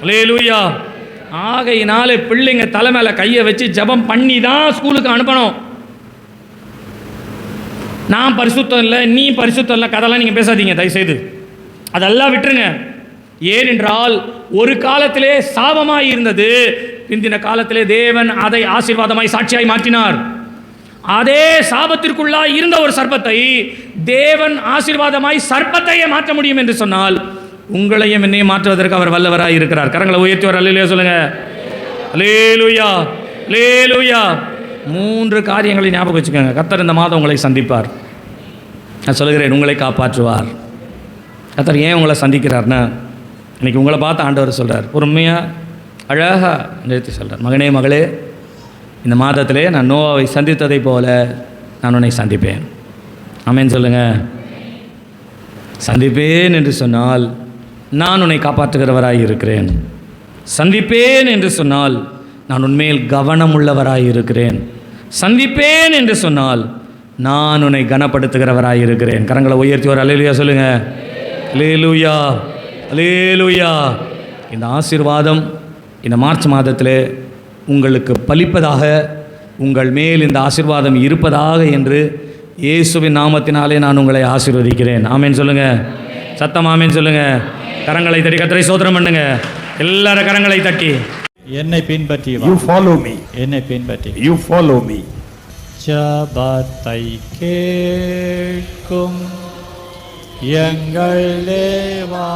அல்லேலூயா. ஆகையினாலே பிள்ளைங்க தலைமையில் கையை வச்சு ஜெபம் பண்ணி தான் ஸ்கூலுக்கு அனுப்பணும். நான் பரிசுத்தம் இல்லை, நீ பரிசுத்தம் இல்லை, கதெல்லாம் நீங்கள் பேசாதீங்க தயவுசெய்து. அதெல்லாம் விட்டுருங்க. ஏனென்றால் ஒரு காலத்திலே சாபமாய் இருந்தது, பிந்தின காலத்திலே தேவன் அதை ஆசீர்வாதமாய் சாட்சியாய் மாற்றினார். அதே சாபத்திற்குள்ளாய் இருந்த ஒரு சர்ப்பத்தை தேவன் ஆசீர்வாதமாய் சர்ப்பத்தையே மாற்ற முடியும் என்று சொன்னால் உங்களையும் என்னையும் மாற்றுவதற்கு அவர் வல்லவராய் இருக்கிறார். கரங்களை உயர்த்திவர் அல்லேலூயா சொல்லுங்க. அல்லேலூயா, அல்லேலூயா. 3 காரியங்களை ஞாபகம் வச்சுக்கோங்க. கர்த்தர் இந்த மாதம் உங்களை சந்திப்பார். நான் சொல்லுகிறேன், உங்களை காப்பாற்றுவார். கர்த்தர் ஏன் உங்களை சந்திக்கிறார்னா, இன்றைக்கி உங்களை பார்த்து ஆண்டவர் சொல்கிறார், பொறுமையாக அழகாக நிறுத்தி சொல்கிறார், மகனே மகளே, இந்த மாதத்திலே நான் நோவாவை சந்தித்ததை போல நான் உன்னை சந்திப்பேன். ஆமென் சொல்லுங்கள். சந்திப்பேன் என்று சொன்னால் நான் உன்னை காப்பாற்றுகிறவராய் இருக்கிறேன். சந்திப்பேன் என்று சொன்னால் நான் உன்மேல் கவனம் உள்ளவராய் இருக்கிறேன். சந்திப்பேன் என்று சொன்னால் நான் உன்னை கனப்படுத்துகிறவராய் இருக்கிறேன். கரங்களை உயர்த்தி ஒரு அல்லேலூயா சொல்லுங்க. அல்லேலூயா, அல்லேலூயா. இந்த ஆசீர்வாதம் இந்த மார்ச் மாதத்திலே உங்களுக்கு பலிப்பதாக, உங்கள் மேல் இந்த ஆசீர்வாதம் இருப்பதாக என்று இயேசுவின் நாமத்தினாலே நான் உங்களை ஆசீர்வதிக்கிறேன். ஆமென் சொல்லுங்க. சத்தம் ஆமென் சொல்லுங்க. கரங்களை தட்டி கர்த்தரை ஸ்தோத்திரம் பண்ணுங்க. எல்லாரும் கரங்களை தட்டி. என்னை பின்பற்றி வா. You follow me. என்னை பின்பற்றி. You follow me. ஜெபத்தை கேட்கும் எங்கள் தேவா.